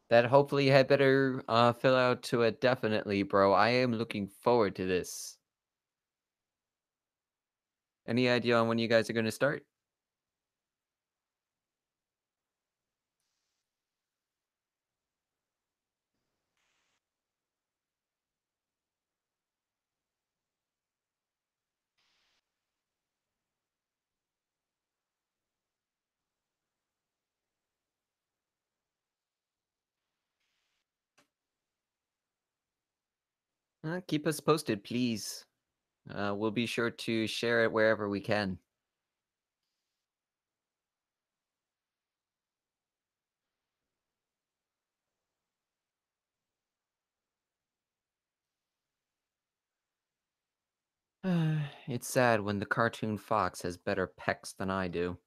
That hopefully had better fill out to a definitely, bro. I am looking forward to this. Any idea on when you guys are going to start? Keep us posted, please. We'll be sure to share it wherever we can. It's sad when the cartoon fox has better pecs than I do.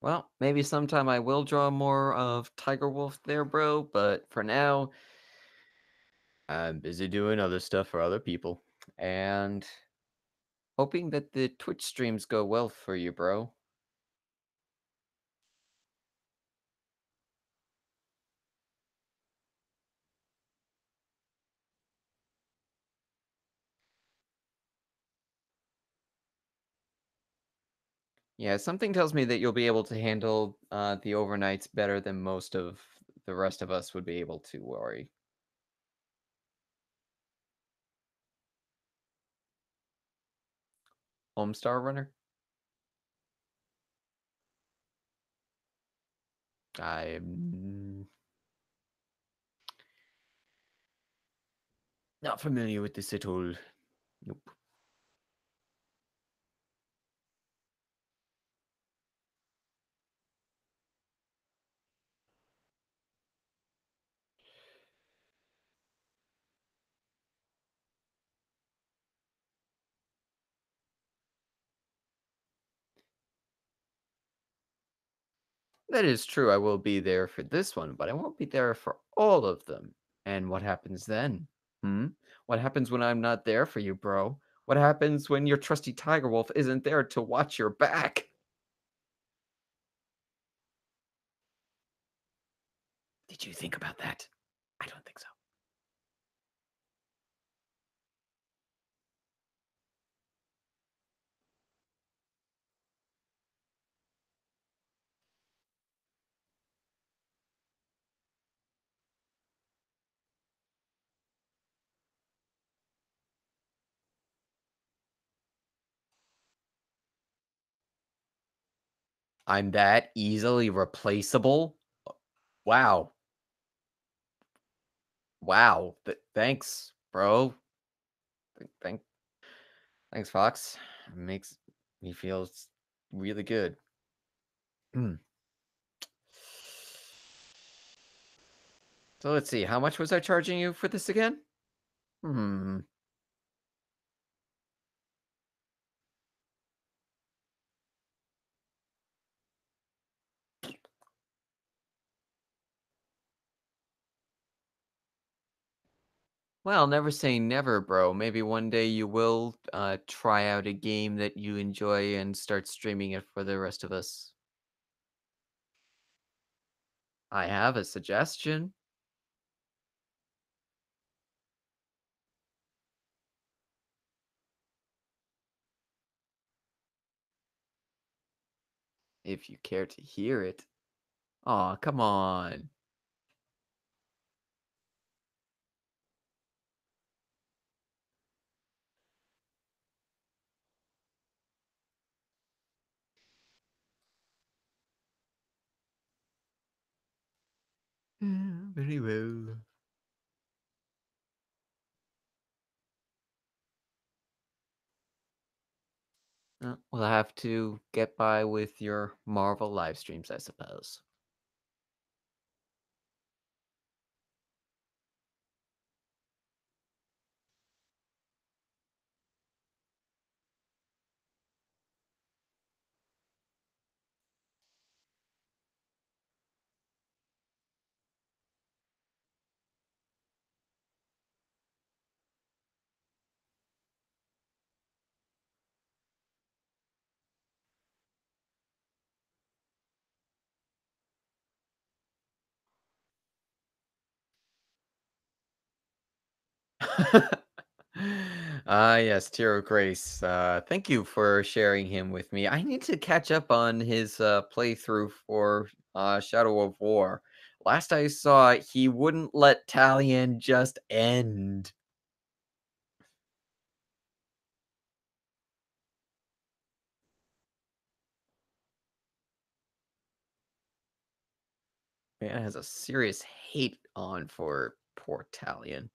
Well, maybe sometime I will draw more of Tiger Wolf there, bro, but for now, I'm busy doing other stuff for other people. And hoping that the Twitch streams go well for you, bro. Yeah, something tells me that you'll be able to handle the overnights better than most of the rest of us would be able to worry. Homestar Runner? I'm not familiar with this at all. Nope. That is true. I will be there for this one, but I won't be there for all of them. And what happens then? Hmm? What happens when I'm not there for you, bro? What happens when your trusty Tiger Wolf isn't there to watch your back? Did you think about that? I don't think so. I'm that easily replaceable? Wow. Wow. Thanks, bro. Thank Thanks, Fox. Makes me feel really good. Mm. So let's see. How much was I charging you for this again? Hmm. Well, never say never, bro. Maybe one day you will try out a game that you enjoy and start streaming it for the rest of us. I have a suggestion. If you care to hear it. Aw, come on. Yeah, very well. We'll have to get by with your Marvel live streams, I suppose. Ah, yes, Tiro Grace. Thank you for sharing him with me. I need to catch up on his playthrough for Shadow of War. Last I saw, he wouldn't let Talion just end. Man has a serious hate on for poor Talion.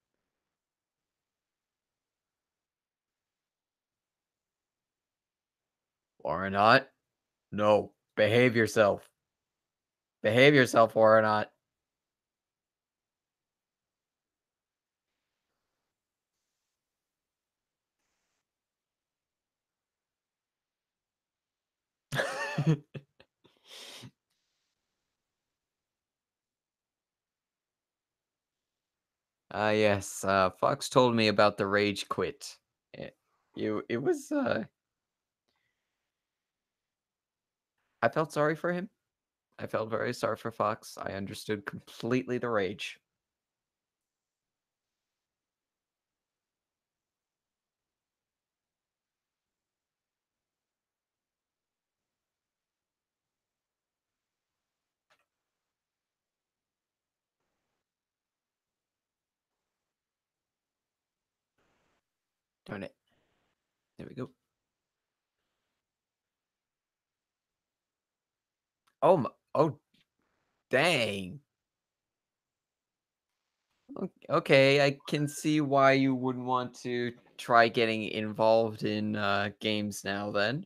Or not? No. Behave yourself. Behave yourself, or not. Yes, Fox told me about the rage quit. It, it was, I felt sorry for him. I felt very sorry for Fox. I understood completely the rage. Darn it. There we go. Oh, dang. Okay, I can see why you wouldn't want to try getting involved in games now then.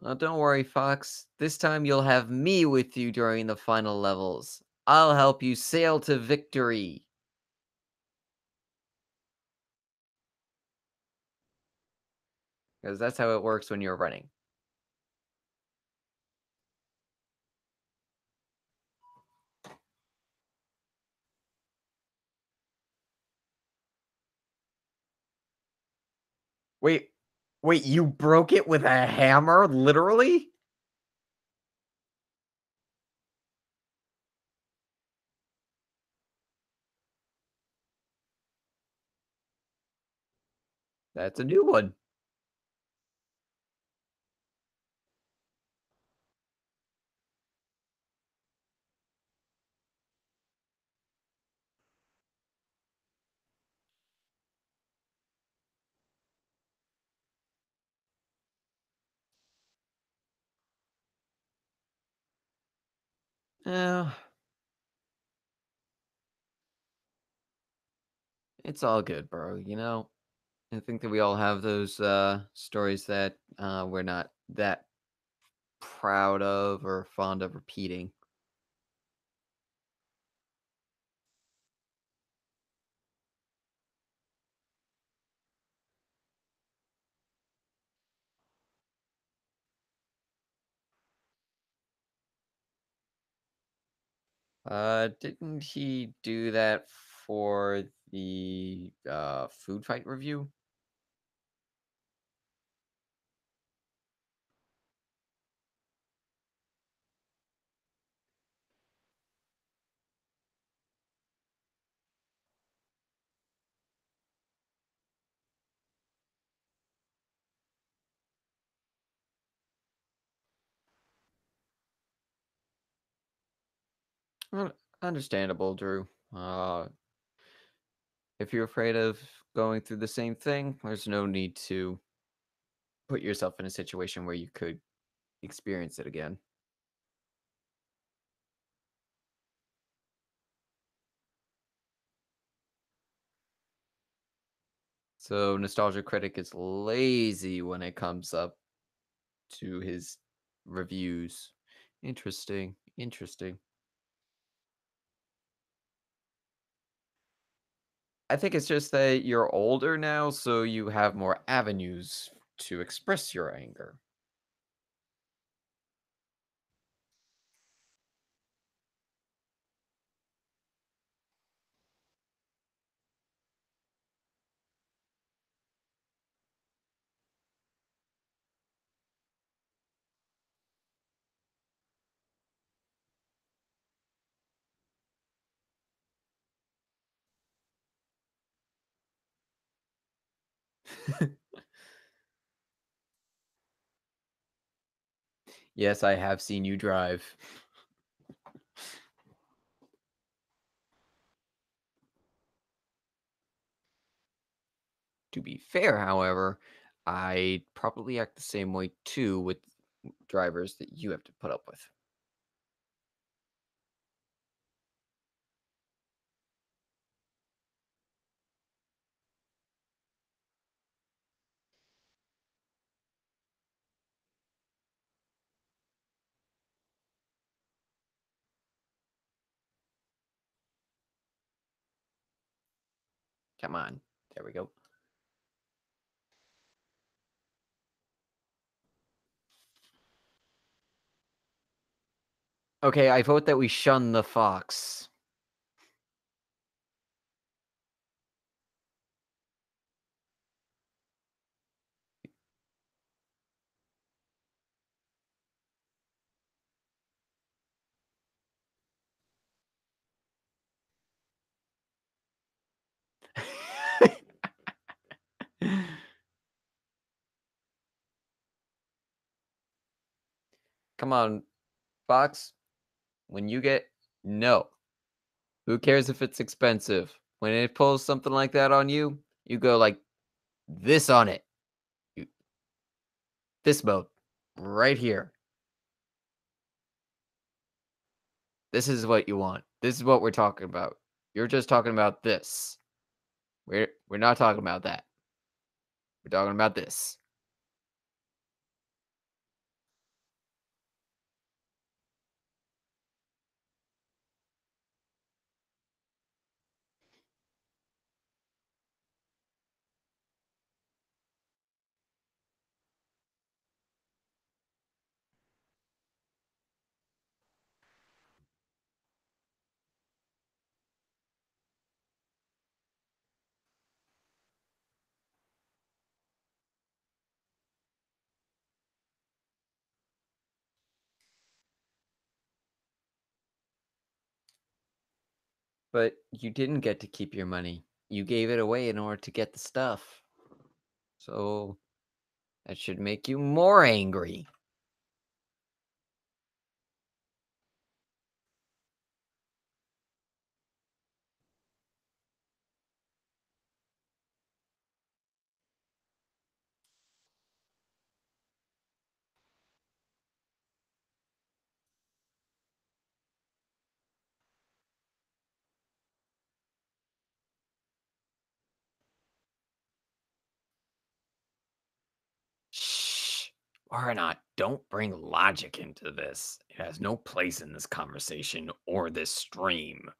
Well, don't worry, Fox. This time you'll have me with you during the final levels. I'll help you sail to victory. Because that's how it works when you're running. Wait, wait, you broke it with a hammer? Literally? That's a new one. Oh, it's all good, bro. I think that we all have those stories that we're not that proud of or fond of repeating? Didn't he do that for the food fight review? Well, understandable, Drew. If you're afraid of going through the same thing, there's no need to put yourself in a situation where you could experience it again. So, Nostalgia Critic is lazy when it comes up to his reviews. Interesting. Interesting. I think it's just that you're older now, so you have more avenues to express your anger. Yes, I have seen you drive. To be fair, however, I probably act the same way too with drivers that you have to put up with. Come on. There we go. Okay, I vote that we shun the fox. Come on, fox. When you get no, who cares if it's expensive? When it pulls something like that on you, you go like this on it. You, this mode right here. This is what you want. This is what we're talking about. You're just talking about this. We're not talking about that. We're talking about this. But you didn't get to keep your money. You gave it away in order to get the stuff. So that should make you more angry. Shh. Or not, don't bring logic into this. It has no place in this conversation or this stream.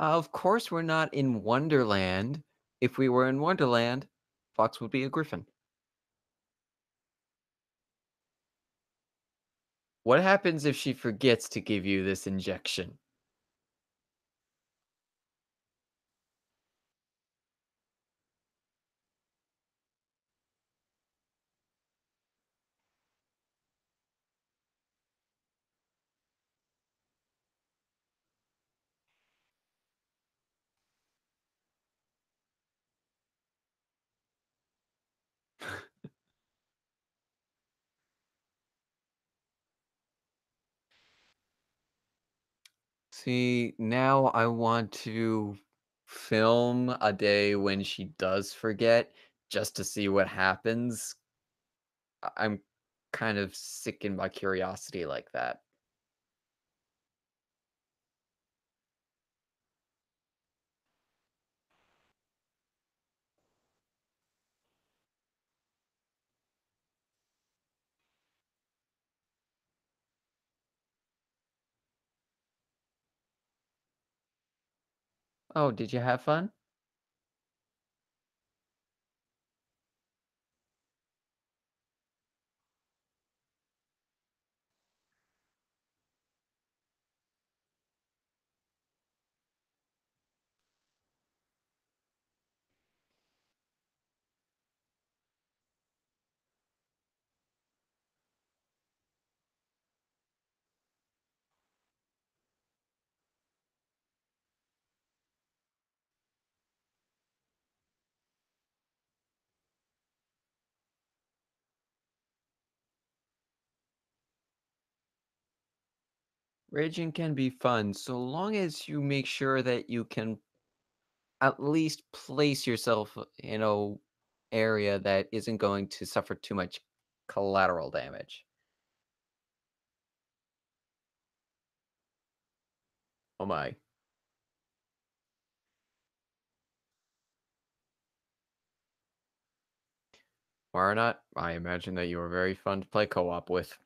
Of course, we're not in Wonderland. If we were in Wonderland, Fox would be a griffin. What happens if she forgets to give you this injection? See, now I want to film a day when she does forget just to see what happens. I'm kind of sickened by curiosity like that. Oh, did you have fun? Raging can be fun so long as you make sure that you can at least place yourself in a area that isn't going to suffer too much collateral damage. Oh my. Why not? I imagine that you were very fun to play co-op with.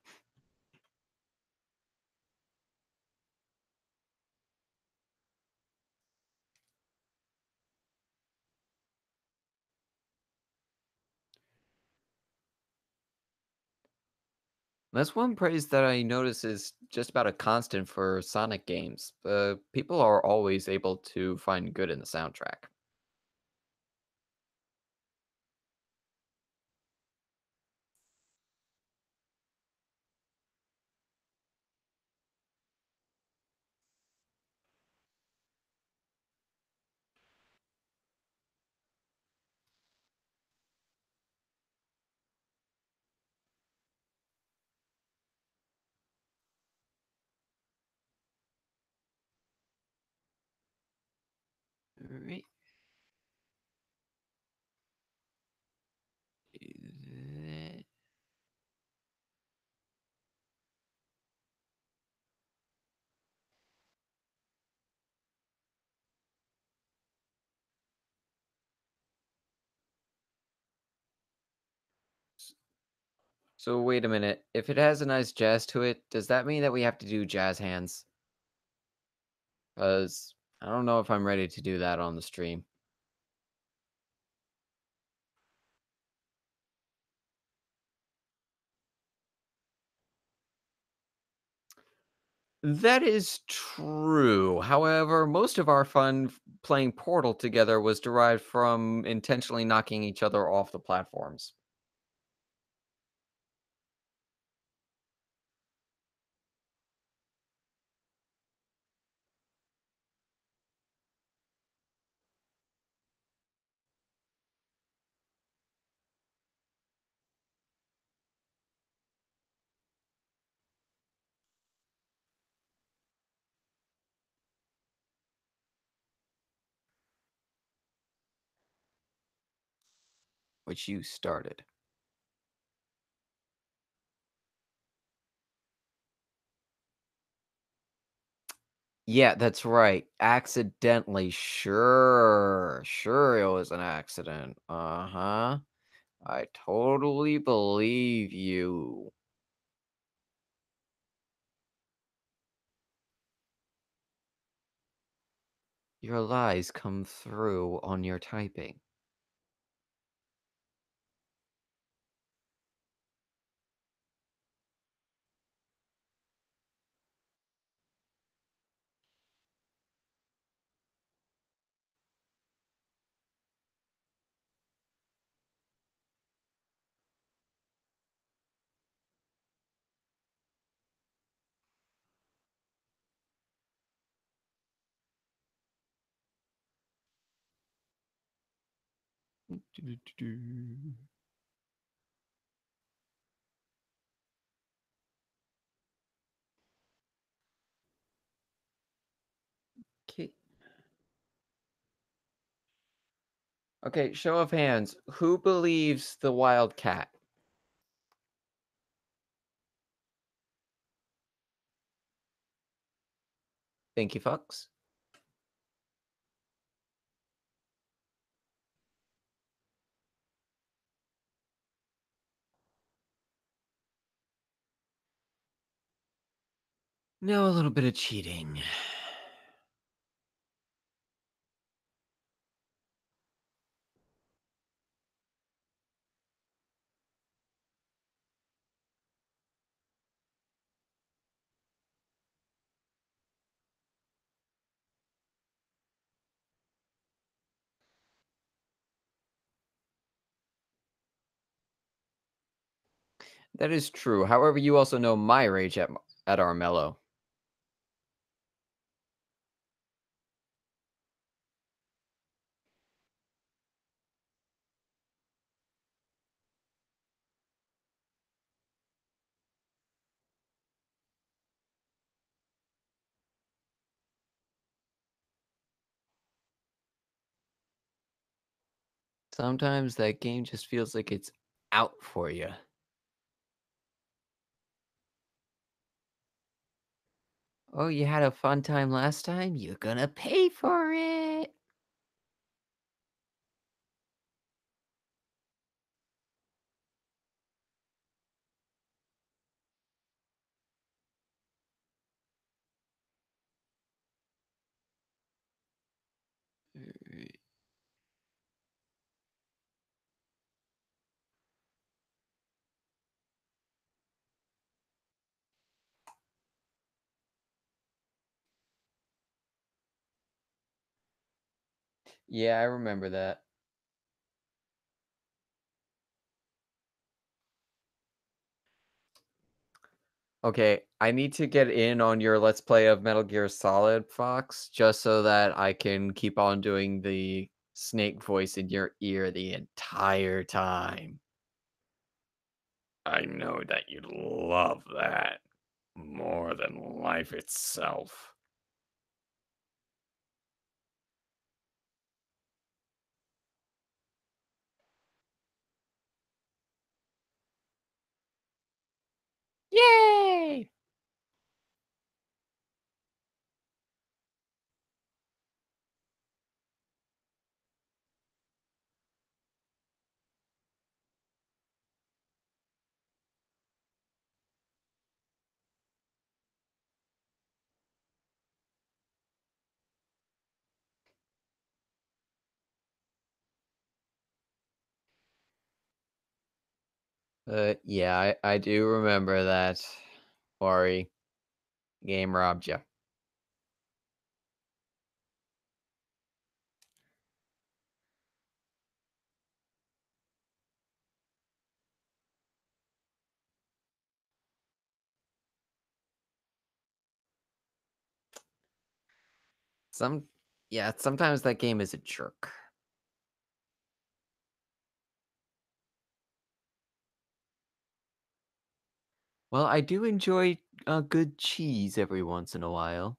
That's one praise that I notice is just about a constant for Sonic games. People are always able to find good in the soundtrack. Right. So wait a minute. If it has a nice jazz to it, does that mean that we have to do jazz hands? Because I don't know if I'm ready to do that on the stream. That is true. However, most of our fun playing Portal together was derived from intentionally knocking each other off the platforms. which you started. Yeah, that's right. Accidentally. Sure. Sure, it was an accident. Uh-huh. I totally believe you. Your lies come through on your typing. Okay. Okay, show of hands. Who believes the wild cat? Thank you, Fox. Now a little bit of cheating. That is true. However, you also know my rage at Armello. Sometimes that game just feels like it's out for you. Oh, you had a fun time last time? You're gonna pay for it. Yeah, I remember that. Okay, I need to get in on your Let's Play of Metal Gear Solid, Fox, just so that I can keep on doing the snake voice in your ear the entire time. I know that you'd love that more than life itself. Yay! Yeah, I do remember that. Ori, game robbed you. Some, yeah, sometimes that game is a jerk. Well, I do enjoy good cheese every once in a while.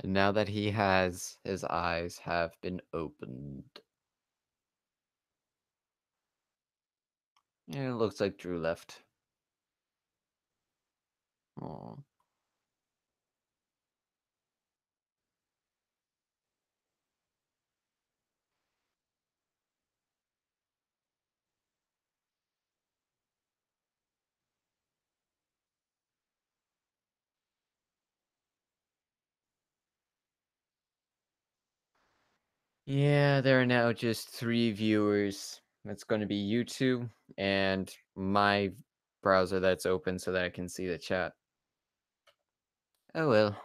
And now that he has, his eyes have been opened. And it looks like Drew left. Oh. Yeah, there are now just 3 viewers. It's going to be you two and my browser that's open so that I can see the chat. Oh well,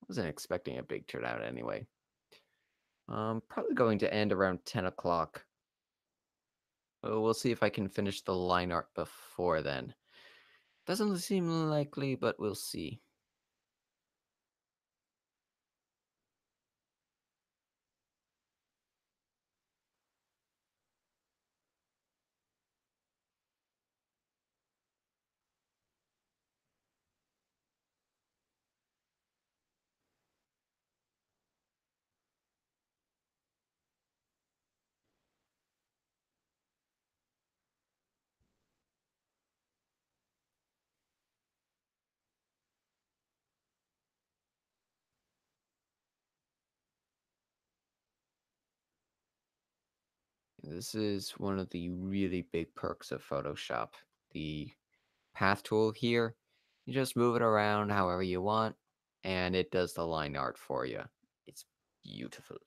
wasn't expecting a big turnout anyway. Probably going to end around 10 o'clock. We'll see if I can finish the line art before then. Doesn't seem likely, but we'll see. This is one of the really big perks of Photoshop. The path tool here, you just move it around however you want, and it does the line art for you. It's beautiful.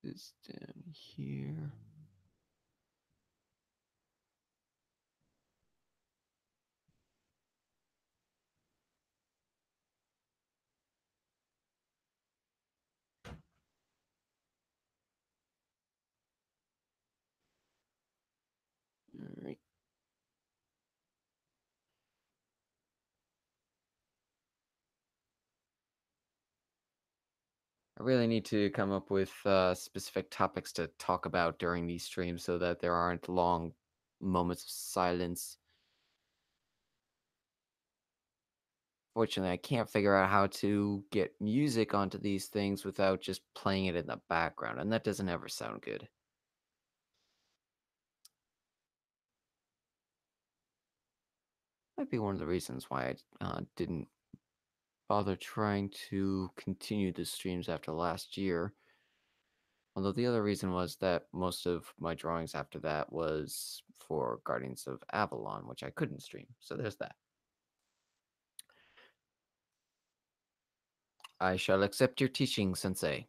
This down here. All right. I really need to come up with specific topics to talk about during these streams so that there aren't long moments of silence. Fortunately, I can't figure out how to get music onto these things without just playing it in the background, and that doesn't ever sound good. Might be one of the reasons why I didn't bother trying to continue the streams after last year. Although the other reason was that most of my drawings after that was for Guardians of Avalon, which I couldn't stream. So there's that. I shall accept your teaching, Sensei.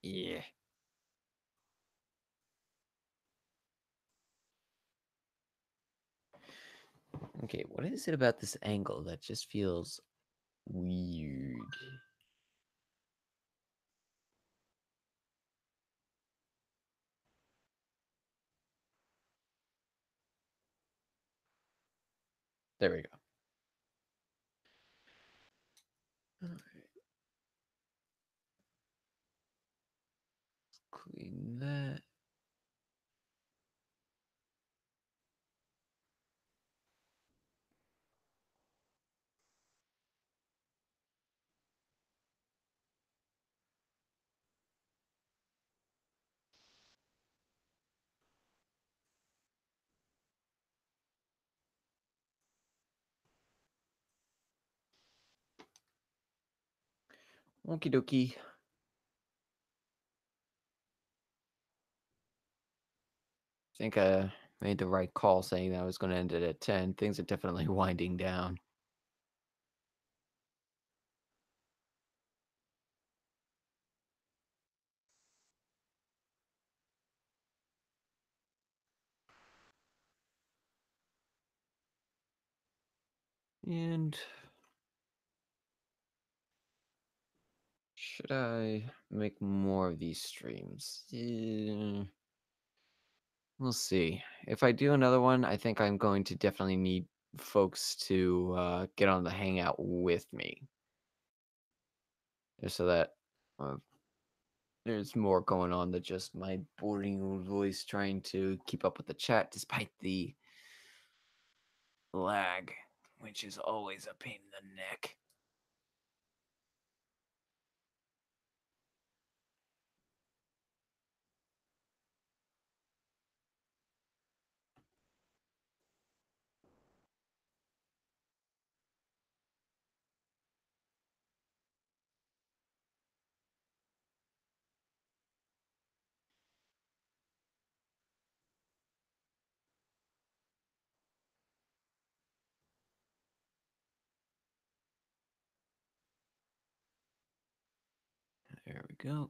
Yeah. Okay, what is it about this angle that just feels weird? There we go. Alright, clean that. Okie dokie. I think I made the right call saying that I was going to end it at 10. Things are definitely winding down. And should I make more of these streams? We'll see. If I do another one, I think I'm going to definitely need folks to get on the hangout with me, just so that uh, there's more going on than just my boring old voice trying to keep up with the chat despite the lag, which is always a pain in the neck. There we go.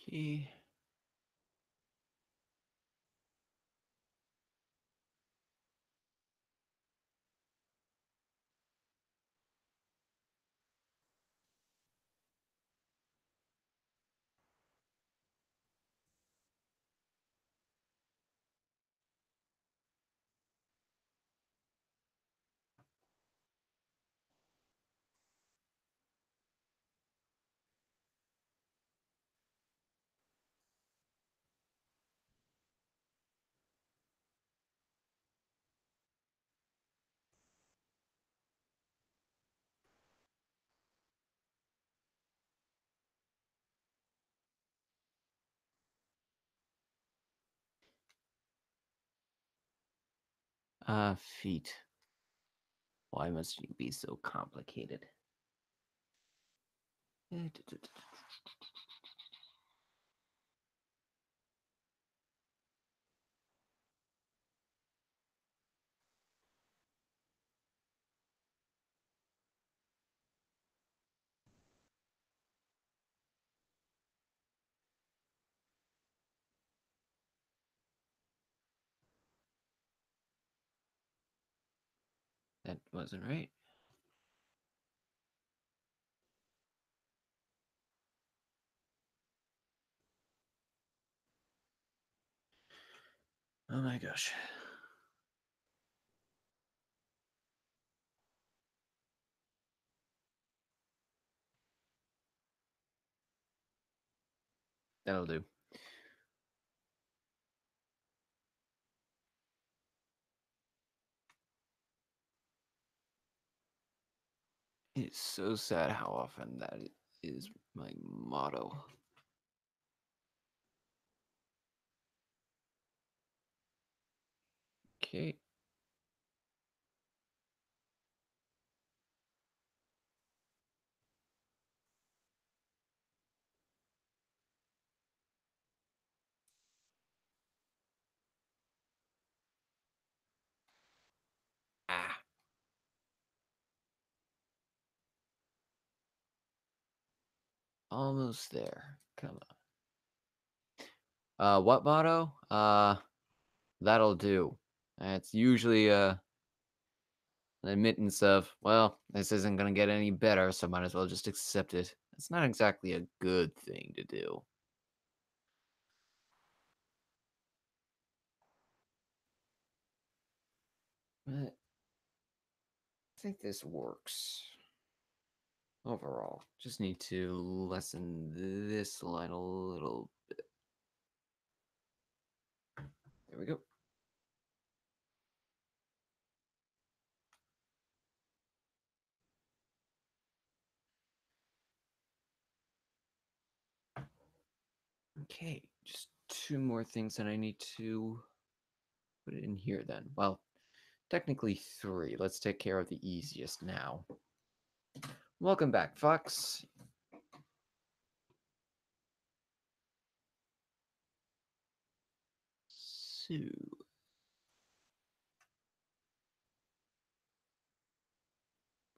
Okay. Feet. Why must you be so complicated? That wasn't right. Oh my gosh. That'll do. It's so sad how often that is my motto. Okay. Ah. Almost there. Come on. What motto? That'll do. It's usually an admittance of, well, this isn't gonna get any better, so might as well just accept it. It's not exactly a good thing to do. But I think this works overall. Just need to lessen this line a little. There we go. Okay, just two more things that I need to put it in here then. Well, technically three. Let's take care of the easiest now. Welcome back, Fox. So,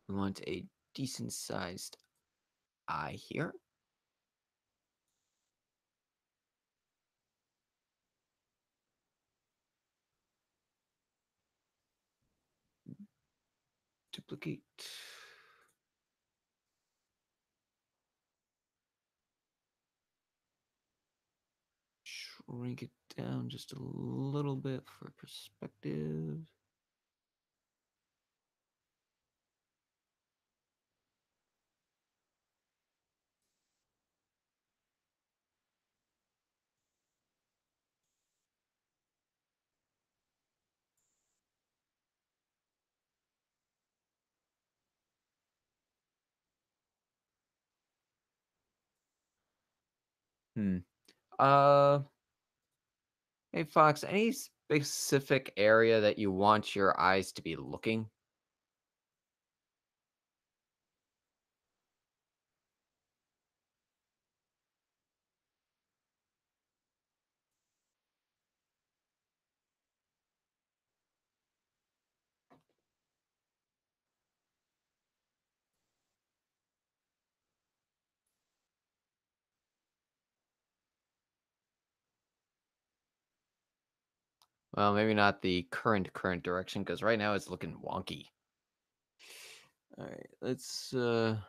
we want a decent sized eye here. Duplicate. Shrink it down just a little bit for perspective. Hmm. Uh, hey Fox, any specific area that you want your eyes to be looking? Well, maybe not the current direction, because right now it's looking wonky. Alright, let's ah,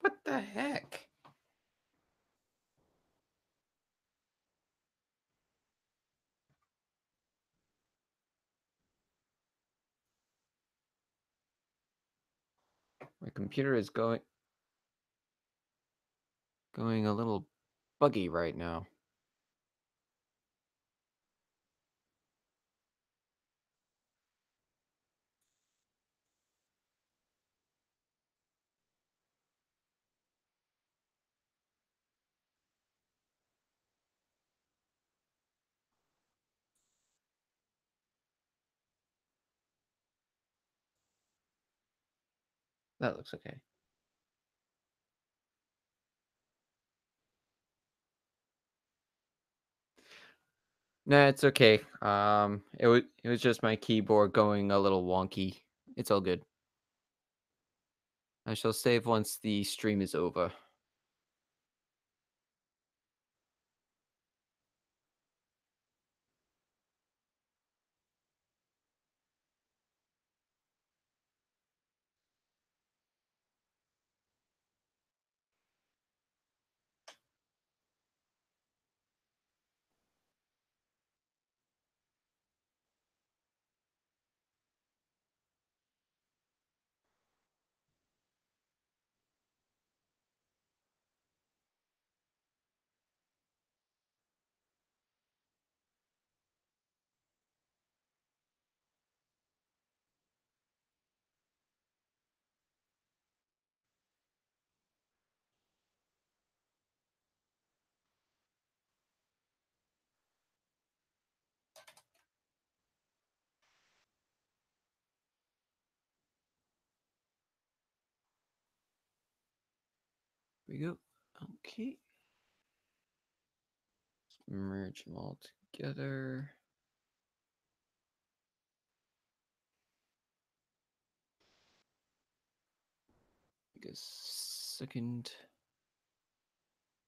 what the heck? My computer is going a little buggy right now. That looks okay. Nah, it's okay. It was just my keyboard going a little wonky. It's all good. I shall save once the stream is over. Here we go. Okay. Merge them all together. make a second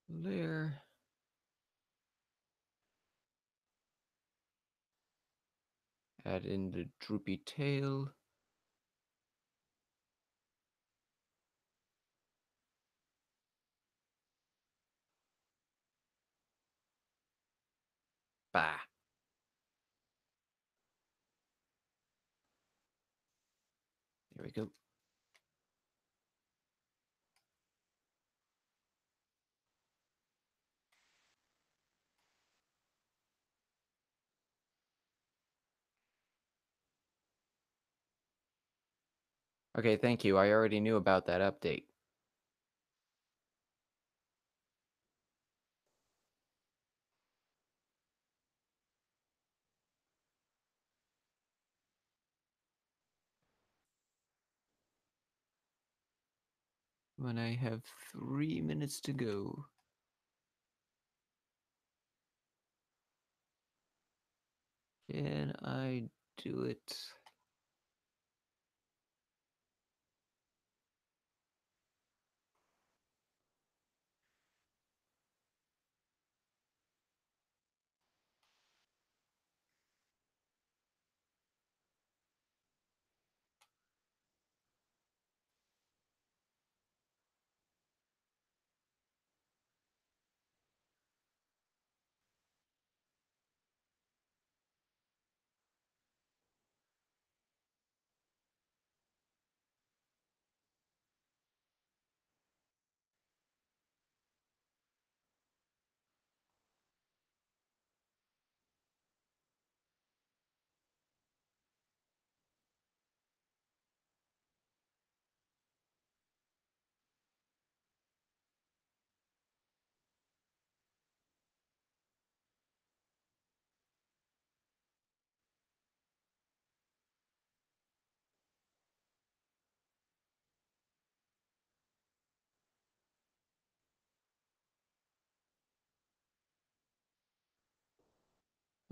layer. Add in the droopy tail. Bah. There we go. Okay, thank you. I already knew about that update. When I have 3 minutes to go. Can I do it?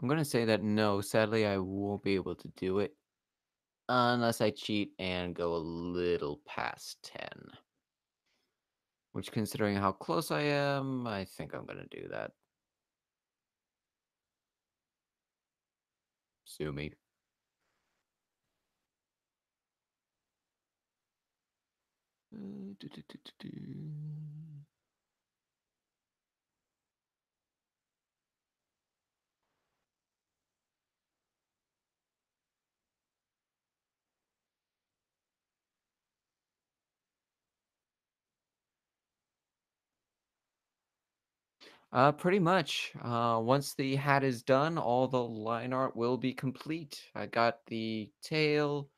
I'm gonna say that no, sadly I won't be able to do it unless I cheat and go a little past 10. Which, considering how close I am, I think I'm gonna do that. Sue me. Do, do, do, do, do. Pretty much. Once the hat is done, all the line art will be complete. I got the tail,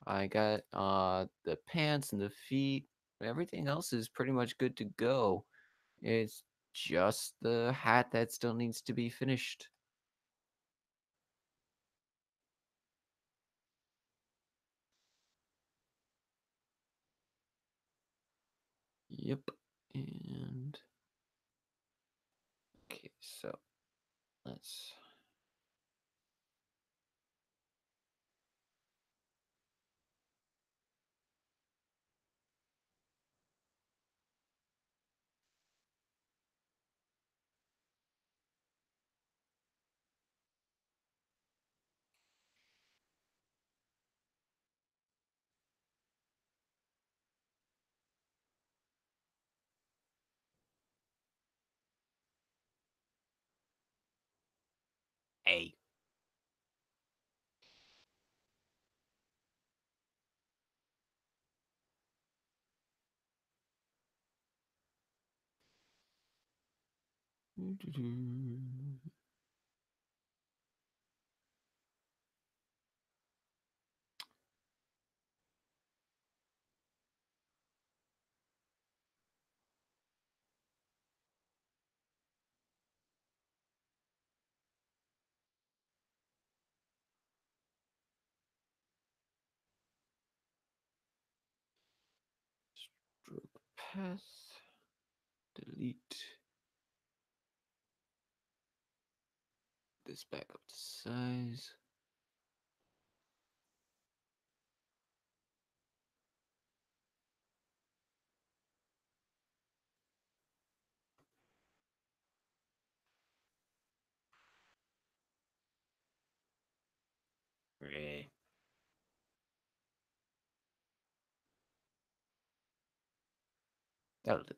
I got the pants and the feet. Everything else is pretty much good to go. It's just the hat that still needs to be finished. Yep. And okay, so let's A. Stroke path. Delete this back up to size. That'll do.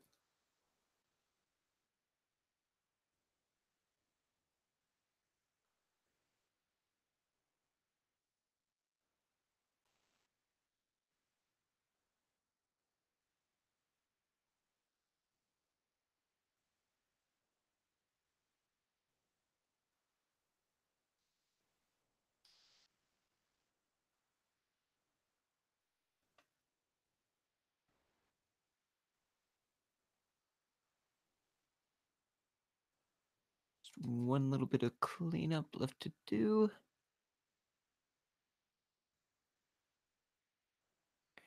Just one little bit of cleanup left to do.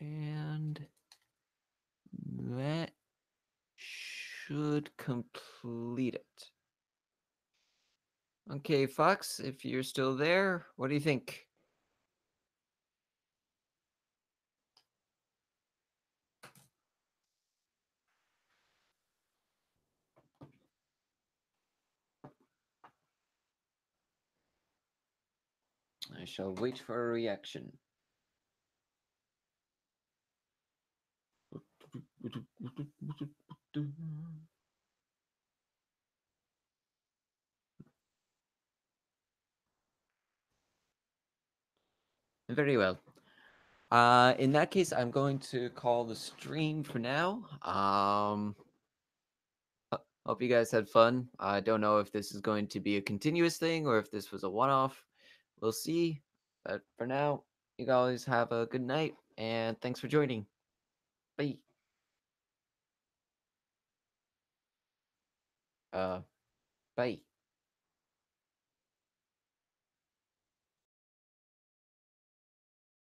And that should complete it. Okay, Fox, if you're still there, what do you think? I shall wait for a reaction. Very well. In that case, I'm going to call the stream for now. Hope you guys had fun. I don't know if this is going to be a continuous thing or if this was a one-off. We'll see. But for now, you guys have a good night and thanks for joining. Bye. Uh, bye.